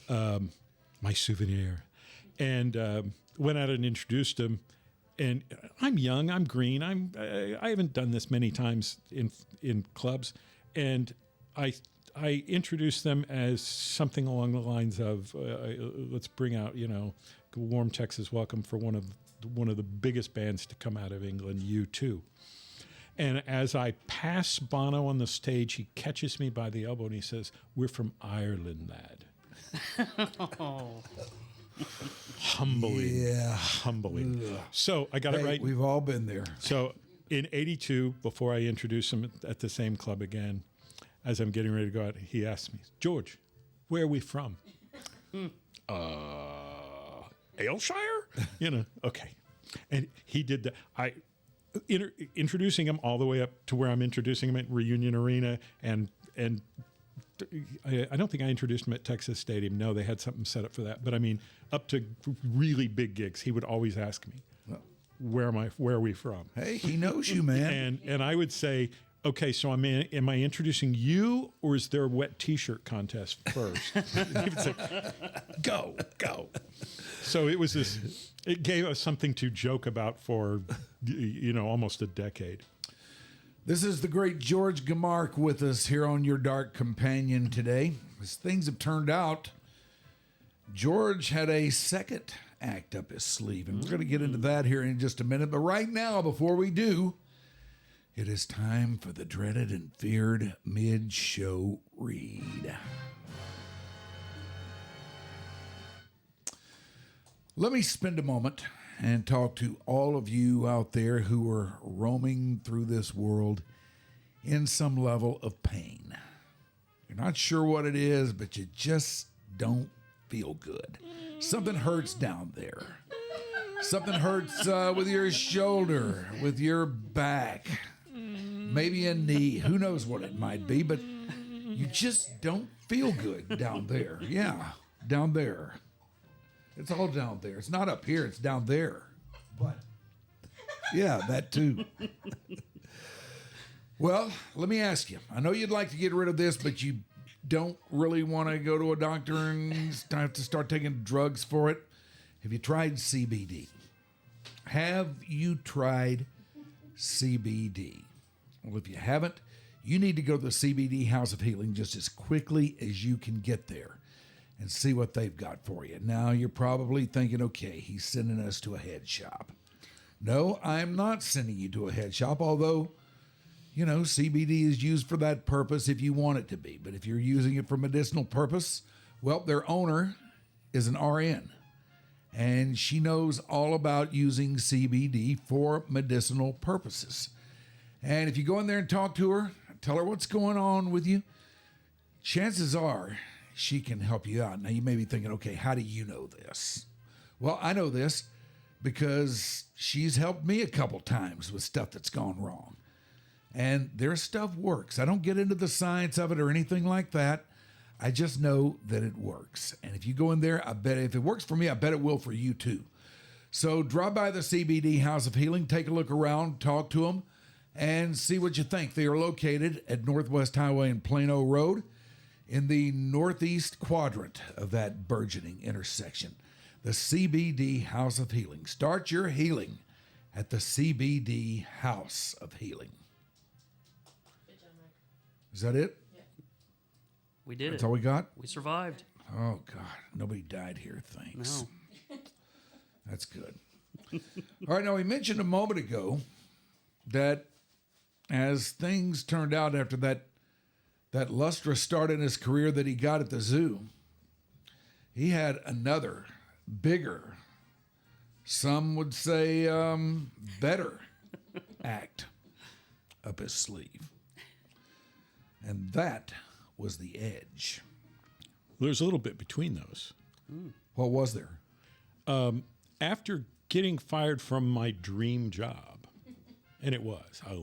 My souvenir. And went out and introduced him. And I'm young, I'm green, I haven't done this many times in clubs, and I introduced them as something along the lines of let's bring out, warm Texas welcome for one of the biggest bands to come out of England, U2. And as I pass Bono on the stage, he catches me by the elbow and he says, "We're from Ireland, lad." Humbling. So I got it right. We've all been there. So in 82, before I introduced him at the same club again, as I'm getting ready to go out, he asked me, "George, where are we from?" Ayrshire? Okay. And he did that. Introducing him all the way up to where I'm introducing him at Reunion Arena, and I don't think I introduced him at Texas Stadium. No, they had something set up for that. But I mean, up to really big gigs, he would always ask me, "Where are we from?" Hey, he knows you, man. And I would say, "Okay, so am I introducing you, or is there a wet T-shirt contest first?" He would say, "Go." So it was this. It gave us something to joke about for, almost a decade. This is the great George Gimarc with us here on Your Dark Companion today. As things have turned out, George had a second act up his sleeve, and we're going to get into that here in just a minute. But right now, before we do, it is time for the dreaded and feared mid-show read. Let me spend a moment and talk to all of you out there who are roaming through this world in some level of pain. You're not sure what it is, but you just don't feel good. Something hurts down there. Something hurts with your shoulder, with your back, maybe a knee. Who knows what it might be, but you just don't feel good down there. Yeah, down there. It's all down there. It's not up here. It's down there. But, yeah, that too. Well, let me ask you. I know you'd like to get rid of this, but you don't really want to go to a doctor and have to start taking drugs for it. Have you tried CBD? Have you tried CBD? Well, if you haven't, you need to go to the CBD House of Healing just as quickly as you can get there and see what they've got for you. Now, you're probably thinking, okay, he's sending us to a head shop. No, I'm not sending you to a head shop, although, you know, CBD is used for that purpose if you want it to be. But if you're using it for medicinal purpose, well, their owner is an RN, and she knows all about using CBD for medicinal purposes. And if you go in there and talk to her, tell her what's going on with you, chances are she can help you out. Now, you may be thinking, okay, how do you know this? Well, I know this because she's helped me a couple times with stuff that's gone wrong. And their stuff works. I don't get into the science of it or anything like that. I just know that it works. And if you go in there, I bet if it works for me, I bet it will for you too. So drop by the CBD House of Healing, take a look around, talk to them, and see what you think. They are located at Northwest Highway and Plano Road in the northeast quadrant of that burgeoning intersection. The CBD House of Healing. Start your healing at the CBD House of Healing. Is that it? Yeah. We did That's it. all we got? We survived. Oh, God. Nobody died here, thanks. No. That's good. All right, now we mentioned a moment ago that as things turned out after that lustrous start in his career that he got at the zoo, he had another bigger, some would say better act up his sleeve. And that was The Edge. There's a little bit between those. What was there? After getting fired from my dream job, and it was, I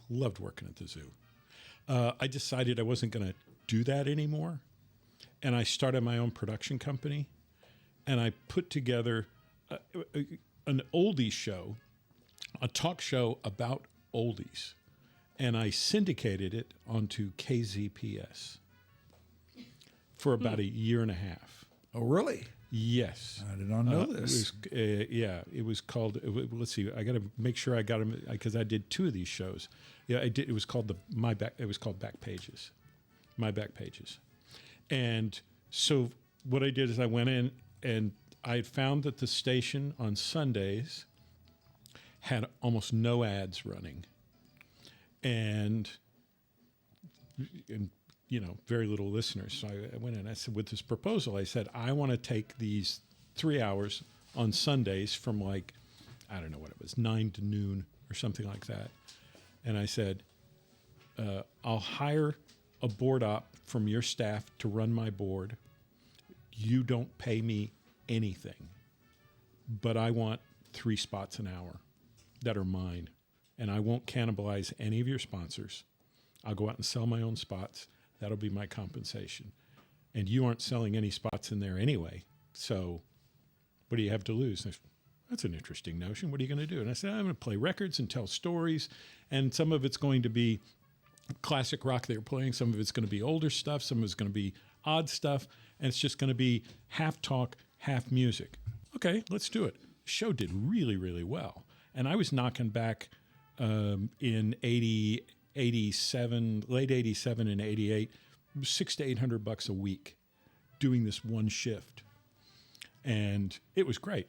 loved working at the zoo, I decided I wasn't going to do that anymore. And I started my own production company. And I put together an oldies show, a talk show about oldies. And I syndicated it onto KZPS for about a year and a half. Oh, really? Yes. I did not know this. It was called, let's see, I got to make sure I got them, because I did two of these shows. Yeah, I did. It was called Back Pages. My Back Pages. And so what I did is I went in and I had found that the station on Sundays had almost no ads running. And you know, very little listeners. So I went in and I said, with this proposal, I said, I want to take these 3 hours on Sundays from like, I don't know what it was, 9 to noon or something like that. And I said, I'll hire a board op from your staff to run my board. You don't pay me anything, but I want 3 spots an hour that are mine. And I won't cannibalize any of your sponsors. I'll go out and sell my own spots. That'll be my compensation. And you aren't selling any spots in there anyway. So what do you have to lose? And I said, that's an interesting notion. What are you going to do? And I said, I'm going to play records and tell stories. And some of it's going to be classic rock they're playing. Some of it's going to be older stuff. Some of it's going to be odd stuff. And it's just going to be half talk, half music. Okay, let's do it. The show did really, really well. And I was knocking back in 87, late 87 and 88, $600 to $800 a week doing this one shift. And it was great.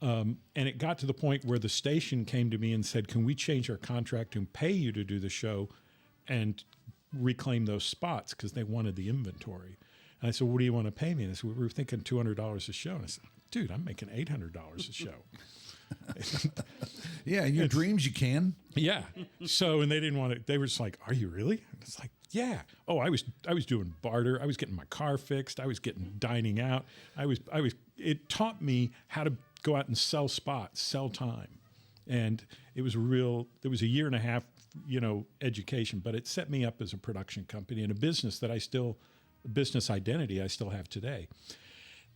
And it got to the point where the station came to me and said, can we change our contract and pay you to do the show and reclaim those spots? Because they wanted the inventory. And I said, what do you want to pay me? And they said, we were thinking $200 a show. And I said, dude, I'm making $800 a show. Yeah, in your dreams you can. Yeah. So, and they didn't want it. They were just like, are you really? And it's like, yeah. Oh, I was doing barter. I was getting my car fixed. I was getting dining out. It taught me how to go out and sell spots, sell time. And it was a year and a half, education, but it set me up as a production company and a business that business identity I still have today.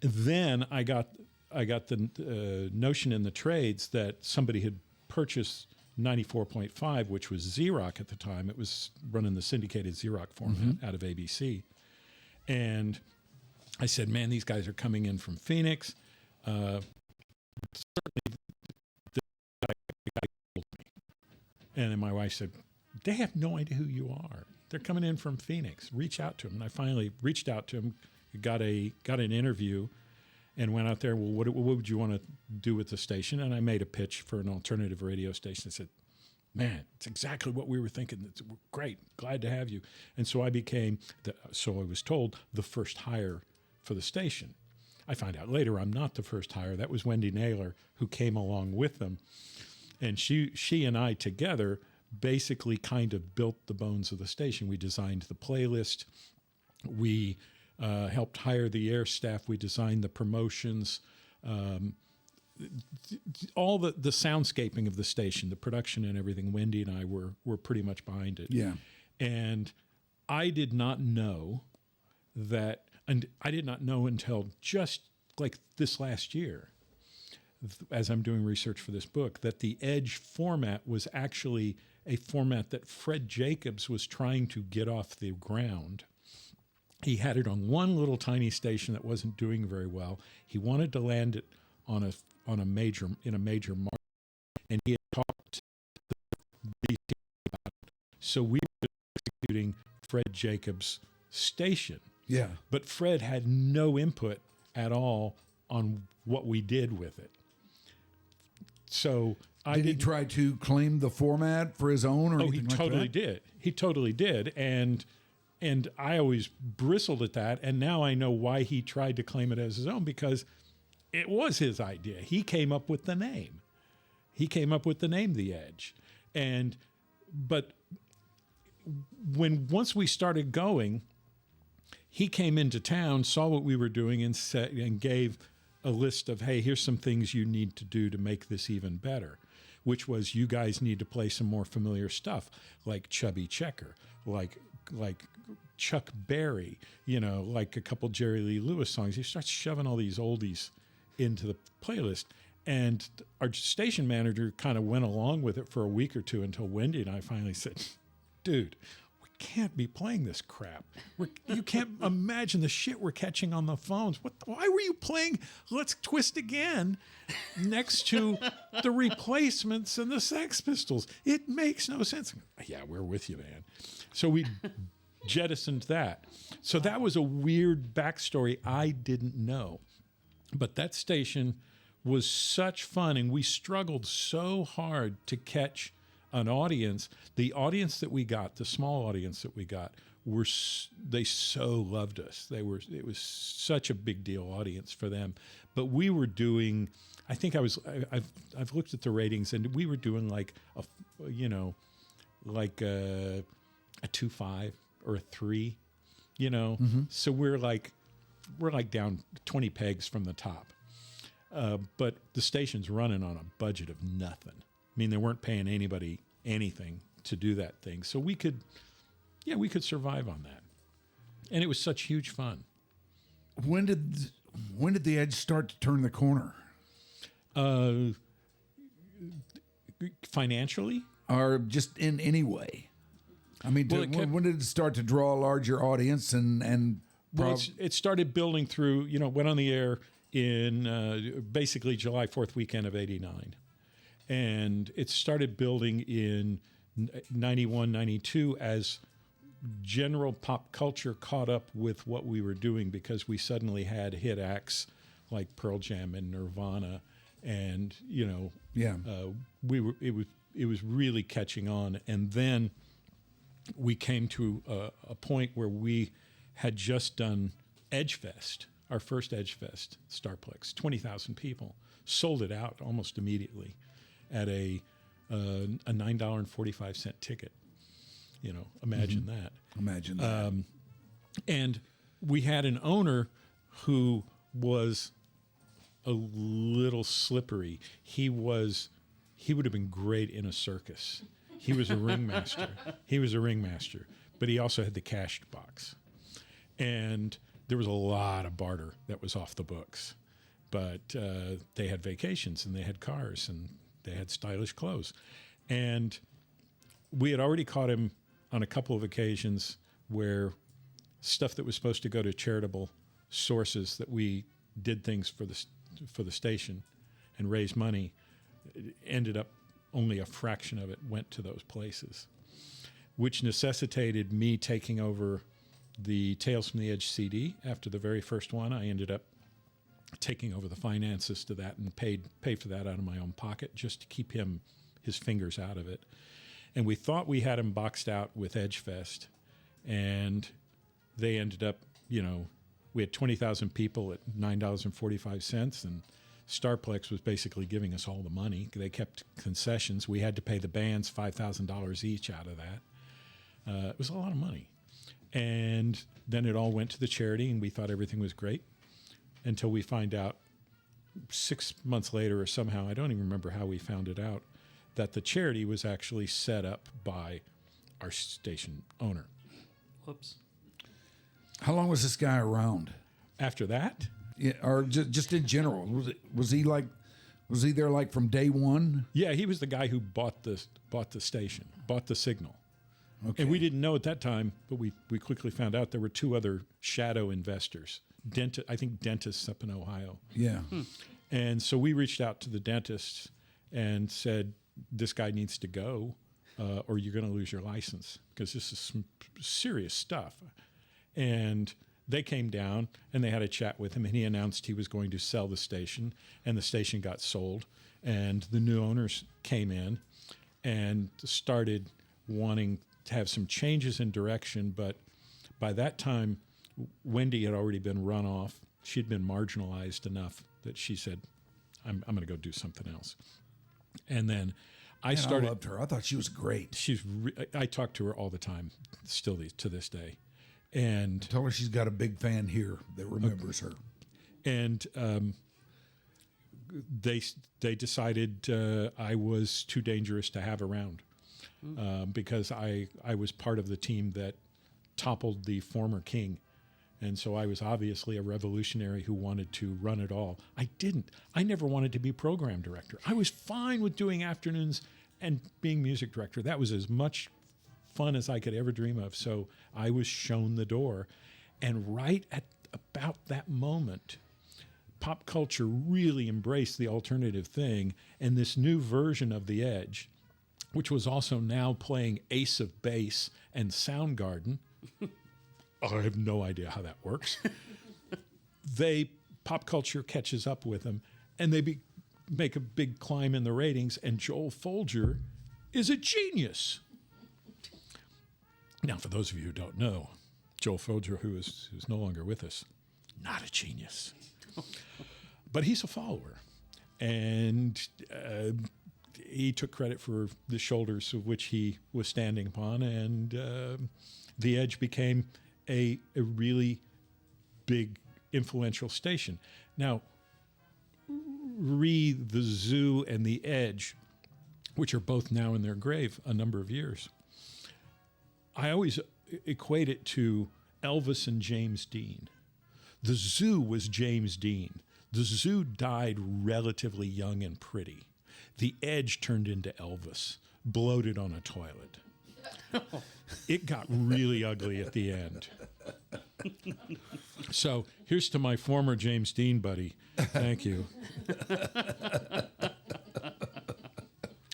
And then I got the notion in the trades that somebody had purchased 94.5, which was Xerox at the time. It was running the syndicated Xerox format out of ABC. And I said, man, these guys are coming in from Phoenix. Certainly the guy told me. And then my wife said, they have no idea who you are. They're coming in from Phoenix. Reach out to them. And I finally reached out to him, got an interview. and went out there. Well, what would you want to do with the station? And I made a pitch for an alternative radio station. I said, man, it's exactly what we were thinking. It's great. Glad to have you. And so I became, so I was told, the first hire for the station. I found out later I'm not the first hire. That was Wendy Naylor, who came along with them. And she and I together basically kind of built the bones of the station. We designed the playlist. We helped hire the air staff. We designed the promotions. All the soundscaping of the station, the production and everything, Wendy and I were pretty much behind it. Yeah. And I did not know that, and I did not know until just like this last year, as I'm doing research for this book, that the Edge format was actually a format that Fred Jacobs was trying to get off the ground. He had it on one little tiny station that wasn't doing very well. He wanted to land it in a major market, and he had talked to these people about it. So we were executing Fred Jacobs' station. Yeah. But Fred had no input at all on what we did with it. So did he try to claim the format for his own, or anything like that? Oh, he totally did. He totally did, and I always bristled at that. And now I know why he tried to claim it as his own, because it was his idea. He came up with the name. The Edge, but once we started going, he came into town, saw what we were doing, and gave a list of, hey, here's some things you need to do to make this even better, which was, you guys need to play some more familiar stuff, like Chubby Checker, like Chuck Berry, like a couple Jerry Lee Lewis songs. He starts shoving all these oldies into the playlist. And our station manager kind of went along with it for a week or two until Wendy and I finally said, dude, we can't be playing this crap. You can't imagine the shit we're catching on the phones. Why were you playing Let's Twist Again next to the Replacements and the Sex Pistols? It makes no sense. Yeah, we're with you, man. So we jettisoned that. So that was a weird backstory I didn't know. But that station was such fun, and we struggled so hard to catch an audience. The audience that we got, the small audience that we got, they so loved us. It was such a big deal audience for them. But we were doing, I've looked at the ratings, and we were doing like a 2.5 or a 3, Mm-hmm. So we're like down 20 pegs from the top. But the station's running on a budget of nothing. I mean, they weren't paying anybody anything to do that thing. So we could survive on that. And it was such huge fun. When did the Edge start to turn the corner? Financially? Or just in any way? I mean, when did it start to draw a larger audience and well, it started building through, went on the air in basically July 4th weekend of '89. And it started building in 91, 92 as general pop culture caught up with what we were doing, because we suddenly had hit acts like Pearl Jam and Nirvana, and it was really catching on. And then we came to a point where we had just done Edge Fest, our first Edge Fest, Starplex, 20,000 people, sold it out almost immediately at a $9.45 ticket. Imagine that. Imagine that. And we had an owner who was a little slippery. He would have been great in a circus. He was a ringmaster. But he also had the cash box. And there was a lot of barter that was off the books. But they had vacations, and they had cars, and they had stylish clothes. And we had already caught him on a couple of occasions where stuff that was supposed to go to charitable sources, that we did things for the station and raise money, ended up only a fraction of it went to those places, which necessitated me taking over the Tales from the Edge CD. After the very first one, I ended up taking over the finances to that and paid for that out of my own pocket just to keep his fingers out of it. And we thought we had him boxed out with EdgeFest, and they ended up, we had 20,000 people at $9.45, and Starplex was basically giving us all the money. They kept concessions. We had to pay the bands $5,000 each out of that. It was a lot of money. And then it all went to the charity, and we thought everything was great until we find out 6 months later, or somehow, I don't even remember how we found it out, that the charity was actually set up by our station owner. Whoops. How long was this guy around? After that? Yeah, or just in general, was he there like from day one? Yeah, he was the guy who bought the station, bought the signal. Okay. And we didn't know at that time, but we quickly found out there were two other shadow investors. I think dentists up in Ohio. Yeah. And so we reached out to the dentists and said, this guy needs to go, or you're going to lose your license, because this is some serious stuff. And they came down and they had a chat with him, and he announced he was going to sell the station, and the station got sold. And the new owners came in and started wanting to have some changes in direction. But by that time, Wendy had already been run off. She'd been marginalized enough that she said, I'm going to go do something else. And then I loved her. I thought she was great. I talk to her all the time, still to this day. And tell her she's got a big fan here that remembers her. And they decided I was too dangerous to have around because I was part of the team that toppled the former king. And so I was obviously a revolutionary who wanted to run it all. I didn't. I never wanted to be program director. I was fine with doing afternoons and being music director. That was as much fun as I could ever dream of. So I was shown the door. And right at about that moment, pop culture really embraced the alternative thing. And this new version of The Edge, which was also now playing Ace of Base and Soundgarden, I have no idea how that works. Pop culture catches up with them, and they make a big climb in the ratings, and Joel Folger is a genius. Now, for those of you who don't know, Joel Folger, who's no longer with us, not a genius. But he's a follower, and he took credit for the shoulders of which he was standing upon, and The Edge became a really big, influential station. Now, The Zoo and The Edge, which are both now in their grave a number of years, I always equate it to Elvis and James Dean. The Zoo was James Dean. The Zoo died relatively young and pretty. The Edge turned into Elvis, bloated on a toilet. It got really ugly at the end. So here's to my former James Dean buddy. Thank you.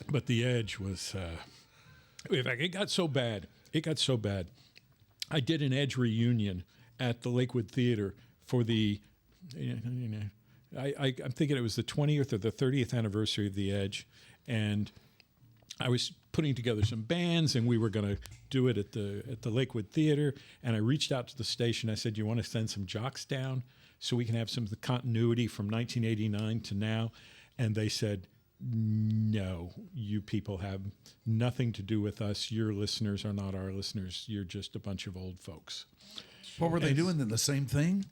But The Edge was, in fact, it got so bad. I did an Edge reunion at the Lakewood Theater for the, I'm thinking it was the 20th or the 30th anniversary of The Edge. And I was putting together some bands, and we were going to do it at the Lakewood Theater. And I reached out to the station. I said, "You want to send some jocks down so we can have some of the continuity from 1989 to now?" And they said, "No, you people have nothing to do with us. Your listeners are not our listeners. You're just a bunch of old folks." What were they doing then? The same thing?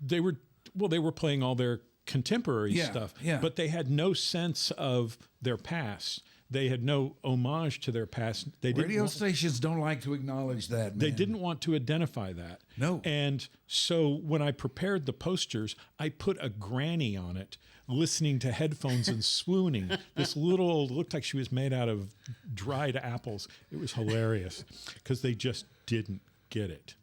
They were playing all their contemporary stuff, but they had no sense of their past. They had no homage to their past. Radio stations don't like to acknowledge that, man. They didn't want to identify that. No. And so when I prepared the posters, I put a granny on it, listening to headphones and swooning. This little old, looked like she was made out of dried apples. It was hilarious because they just didn't get it.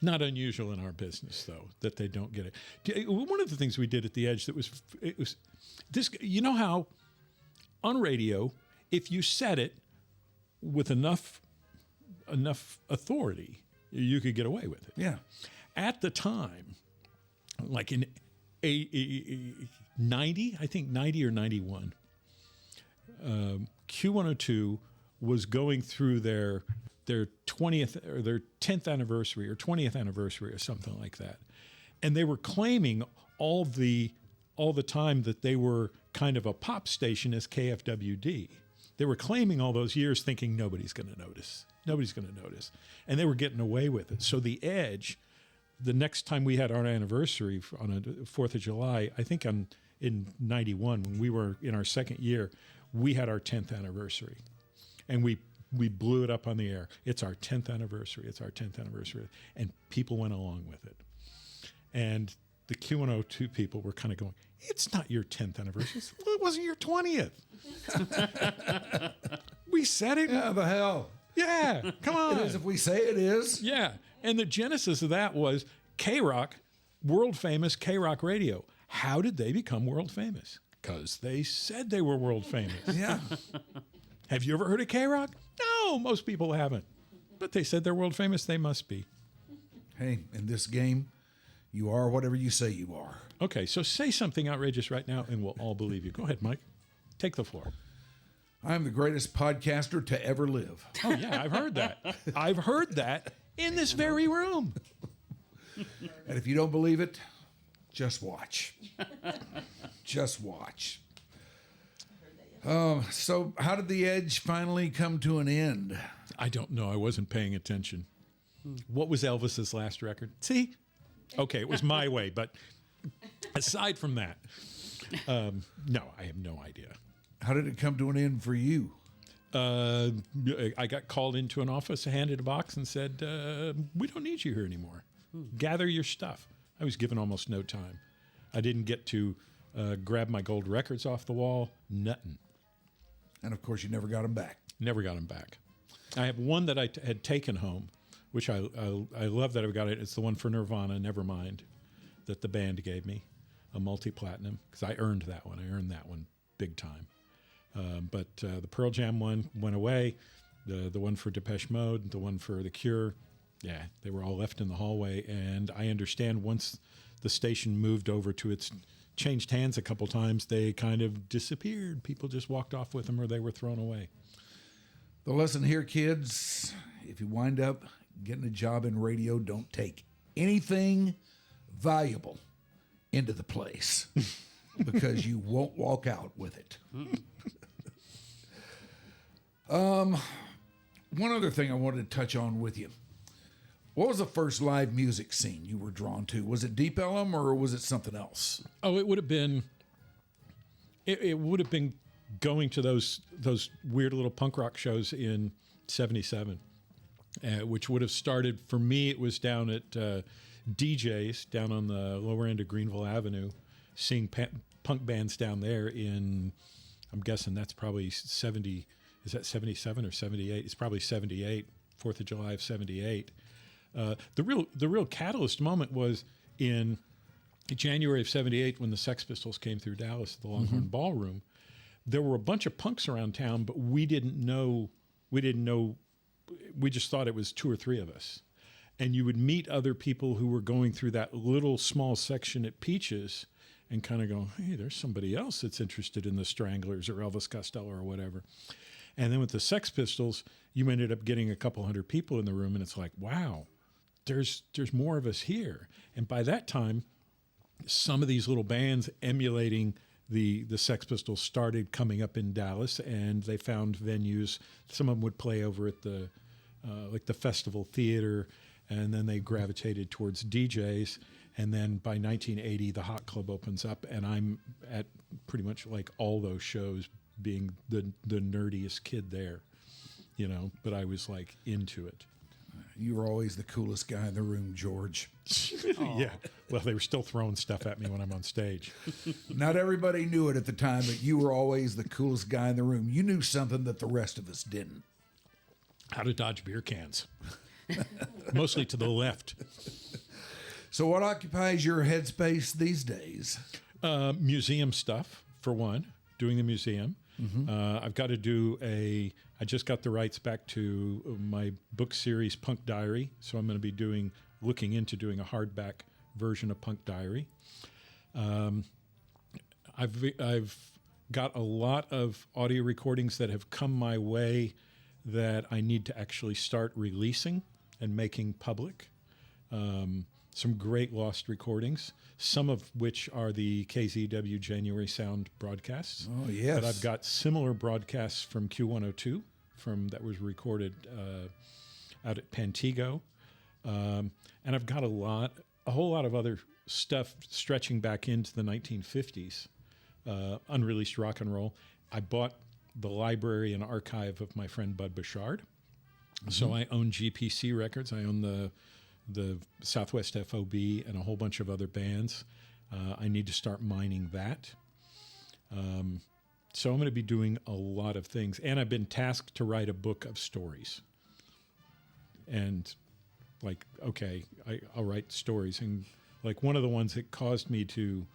Not unusual in our business, though, that they don't get it. One of the things we did at The Edge that was this. You know how on radio, if you said it with enough authority, you could get away with it. Yeah. At the time, like in 90, I think 90 or 91, Q102 was going through their 20th or their 10th anniversary or 20th anniversary or something like that. And they were claiming all the time that they were kind of a pop station as KFWD. They were claiming all those years thinking nobody's going to notice. Nobody's going to notice. And they were getting away with it. So the Edge, the next time we had our anniversary on a 4th of July, I think in 91, when we were in our second year, we had our 10th anniversary. And we blew it up on the air. It's our 10th anniversary. It's our 10th anniversary. And people went along with it. And the Q102 people were kind of going, it's not your 10th anniversary. Well, it wasn't your 20th. We said it. Yeah, the hell. Yeah, come on. It is if we say it is. Yeah. And the genesis of that was K-Rock, world famous K-Rock radio. How did they become world famous? Because they said they were world famous. Yeah. Have you ever heard of K-Rock? No, most people haven't. But they said they're world famous. They must be. Hey, in this game, you are whatever you say you are. Okay, so say something outrageous right now and we'll all believe you. Go ahead, Mike. Take the floor. I'm the greatest podcaster to ever live. Oh, yeah, I've heard that. I've heard that in this very room. And if you don't believe it, just watch. Just watch. So how did the Edge finally come to an end? I don't know. I wasn't paying attention. What was Elvis's last record? See? Okay, it was My Way, but aside from that, no, I have no idea. How did it come to an end for you? I got called into an office, handed a box, and said, we don't need you here anymore. Gather your stuff. I was given almost no time. I didn't get to grab my gold records off the wall, nothing. And, of course, you never got them back. Never got them back. I have one that I had taken home, which I love that I've got it. It's the one for Nirvana, Nevermind, that the band gave me, a multi-platinum, because I earned that one. I earned that one big time. But the Pearl Jam one went away, the one for Depeche Mode, the one for The Cure, yeah, they were all left in the hallway. And I understand once the station moved over to its, changed hands a couple times, they kind of disappeared. People just walked off with them or they were thrown away. The lesson here, kids, if you wind up getting a job in radio, don't take anything valuable into the place because you won't walk out with it. One other thing I wanted to touch on with you. What was the first live music scene you were drawn to? Was it Deep Ellum or was it something else? Oh, it would have been. It would have been going to those weird little punk rock shows in '77, which would have started for me. It was down at DJ's down on the lower end of Greenville Avenue, seeing punk bands down there. I'm guessing that's probably 70. Is that 77 or 78? It's probably 78. 4th of July of '78. The real catalyst moment was in January of '78 when the Sex Pistols came through Dallas at the Longhorn Ballroom. There were a bunch of punks around town, but we didn't know. We just thought it was 2 or 3 of us. And you would meet other people who were going through that little small section at Peaches and kind of go, hey, there's somebody else that's interested in the Stranglers or Elvis Costello or whatever. And then with the Sex Pistols, you ended up getting a couple hundred people in the room, and it's like, wow, there's more of us here. And by that time, some of these little bands emulating the Sex Pistols started coming up in Dallas, and they found venues. Some of them would play over at the like the Festival Theater, and then they gravitated towards DJs. And then by 1980, the Hot Club opens up, and I'm at pretty much like all those shows, being the nerdiest kid there, you know, but I was like into it. You were always the coolest guy in the room, George. Yeah. Well, they were still throwing stuff at me when I'm on stage. Not everybody knew it at the time, but you were always the coolest guy in the room. You knew something that the rest of us didn't. How to dodge beer cans. Mostly to the left. So what occupies your headspace these days? Museum stuff, for one, doing the museum. I've got to do I just got the rights back to my book series, Punk Diary. So I'm going to be looking into doing a hardback version of Punk Diary. I've got a lot of audio recordings that have come my way that I need to actually start releasing and making public. Some great lost recordings, some of which are the KZEW January Sound broadcasts. Oh, yes. But I've got similar broadcasts from Q102 that was recorded out at Pantego. And I've got a whole lot of other stuff stretching back into the 1950s, unreleased rock and roll. I bought the library and archive of my friend Bud Bouchard. So I own GPC Records. I own the Southwest FOB and a whole bunch of other bands. I need to start mining that. So I'm going to be doing a lot of things. And I've been tasked to write a book of stories. And like, okay, I'll write stories. And like one of the ones that caused me to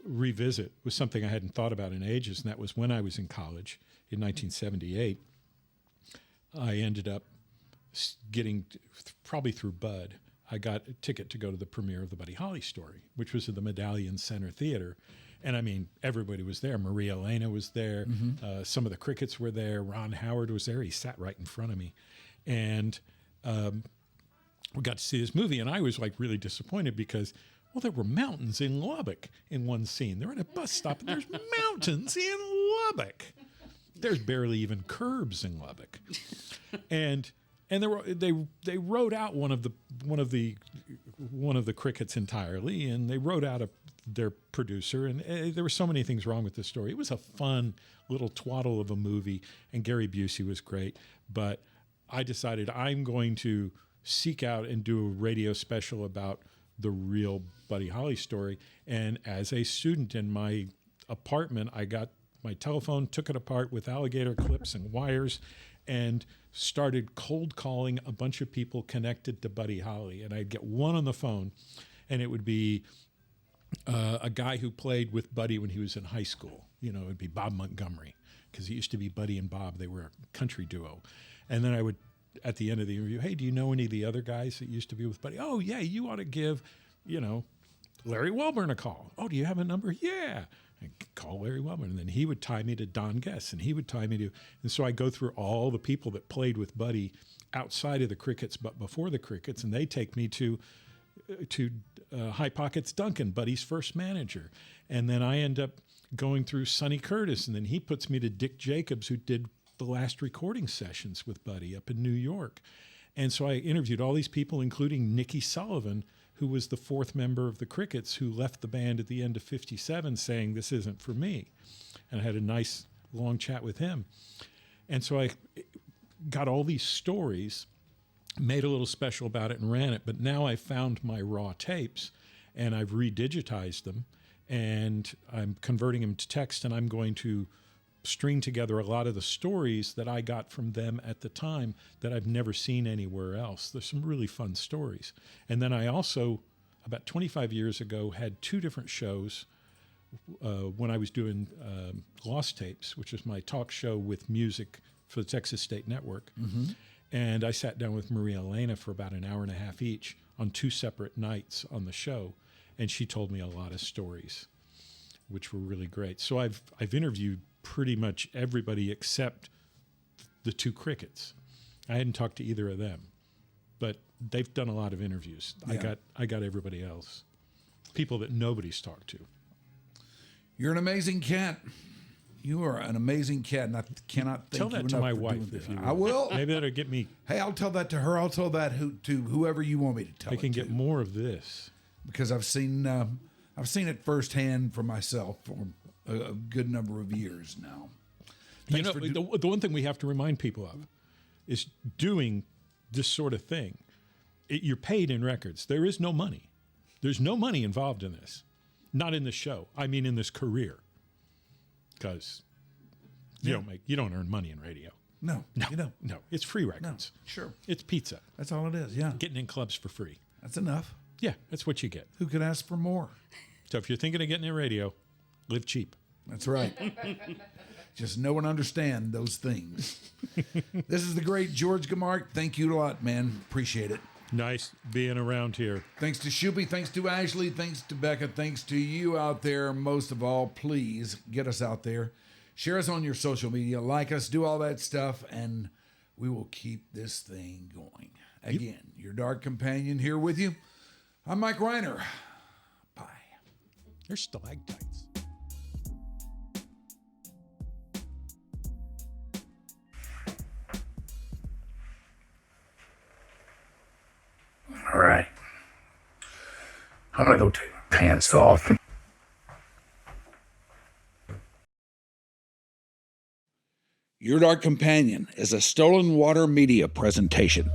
revisit was something I hadn't thought about in ages, and that was when I was in college in 1978. I ended up getting, probably through Bud, I got a ticket to go to the premiere of the Buddy Holly story, which was at the Medallion Center Theater. And I mean, everybody was there. Maria Elena was there. Some of the Crickets were there. Ron Howard was there. He sat right in front of me. And we got to see this movie, and I was like really disappointed because, well, there were mountains in Lubbock in one scene. They're at a bus stop, and there's mountains in Lubbock. There's barely even curbs in Lubbock. And they wrote out one of the Crickets entirely, and they wrote out their producer, and there were so many things wrong with this story. It was a fun little twaddle of a movie, and Gary Busey was great, but I decided I'm going to seek out and do a radio special about the real Buddy Holly story. And as a student in my apartment, I got my telephone, took it apart with alligator clips and wires, and started cold calling a bunch of people connected to Buddy Holly. And I'd get one on the phone, and it would be a guy who played with Buddy when he was in high school. You know, it'd be Bob Montgomery, because it used to be Buddy and Bob. They were a country duo. And then I would, at the end of the interview, hey, do you know any of the other guys that used to be with Buddy? Oh, yeah, you ought to give, Larry Welborn a call. Oh, do you have a number? Yeah. I'd call Larry Welborn. And then he would tie me to Don Guess, and he would tie me to... And so I go through all the people that played with Buddy outside of the Crickets, but before the Crickets, and they take me to High Pockets Duncan, Buddy's first manager. And then I end up going through Sonny Curtis, and then he puts me to Dick Jacobs, who did the last recording sessions with Buddy up in New York. And so I interviewed all these people, including Nicky Sullivan, who was the fourth member of the Crickets, who left the band at the end of 57 saying, this isn't for me. And I had a nice long chat with him. And so I got all these stories, made a little special about it and ran it. But now I found my raw tapes, and I've redigitized them, and I'm converting them to text, and I'm going to string together a lot of the stories that I got from them at the time that I've never seen anywhere else. There's some really fun stories. And then I also, about 25 years ago, had two different shows when I was doing Lost Tapes, which is my talk show with music for the Texas State Network. And I sat down with Maria Elena for about an hour and a half each on two separate nights on the show, and she told me a lot of stories, which were really great. So I've interviewed pretty much everybody except the two Crickets. I hadn't talked to either of them, but they've done a lot of interviews. Yeah. I got everybody else, people that nobody's talked to. You're an amazing cat. You are an amazing cat, and I cannot thank tell you that to my wife if you will. I will. Maybe that'll get me. Hey, I'll tell that to her. I'll tell that to whoever you want me to tell. I can get more of this because I've seen it firsthand for myself for a good number of years now. Thanks the one thing we have to remind people of is doing this sort of thing. You're paid in records. There is no money. There's no money involved in this. Not in this show. I mean, in this career. Because you don't earn money in radio. No, you don't. No, it's free records. No, sure. It's pizza. That's all it is, yeah. Getting in clubs for free. That's enough. Yeah, that's what you get. Who could ask for more? So if you're thinking of getting in radio, live cheap. That's right. Just know and understand those things. This is the great George Gimarc. Thank you a lot, man. Appreciate it. Nice being around here. Thanks to Shoopy, thanks to Ashley, thanks to Becca, thanks to you out there. Most of all, please get us out there. Share us on your social media, like us, do all that stuff, and we will keep this thing going. Again, your dark companion here with you. I'm Mike Rhyner. Bye. There's stalactites. All right. I'm gonna go take my pants off. Your Dark Companion is a Stolen Water Media presentation.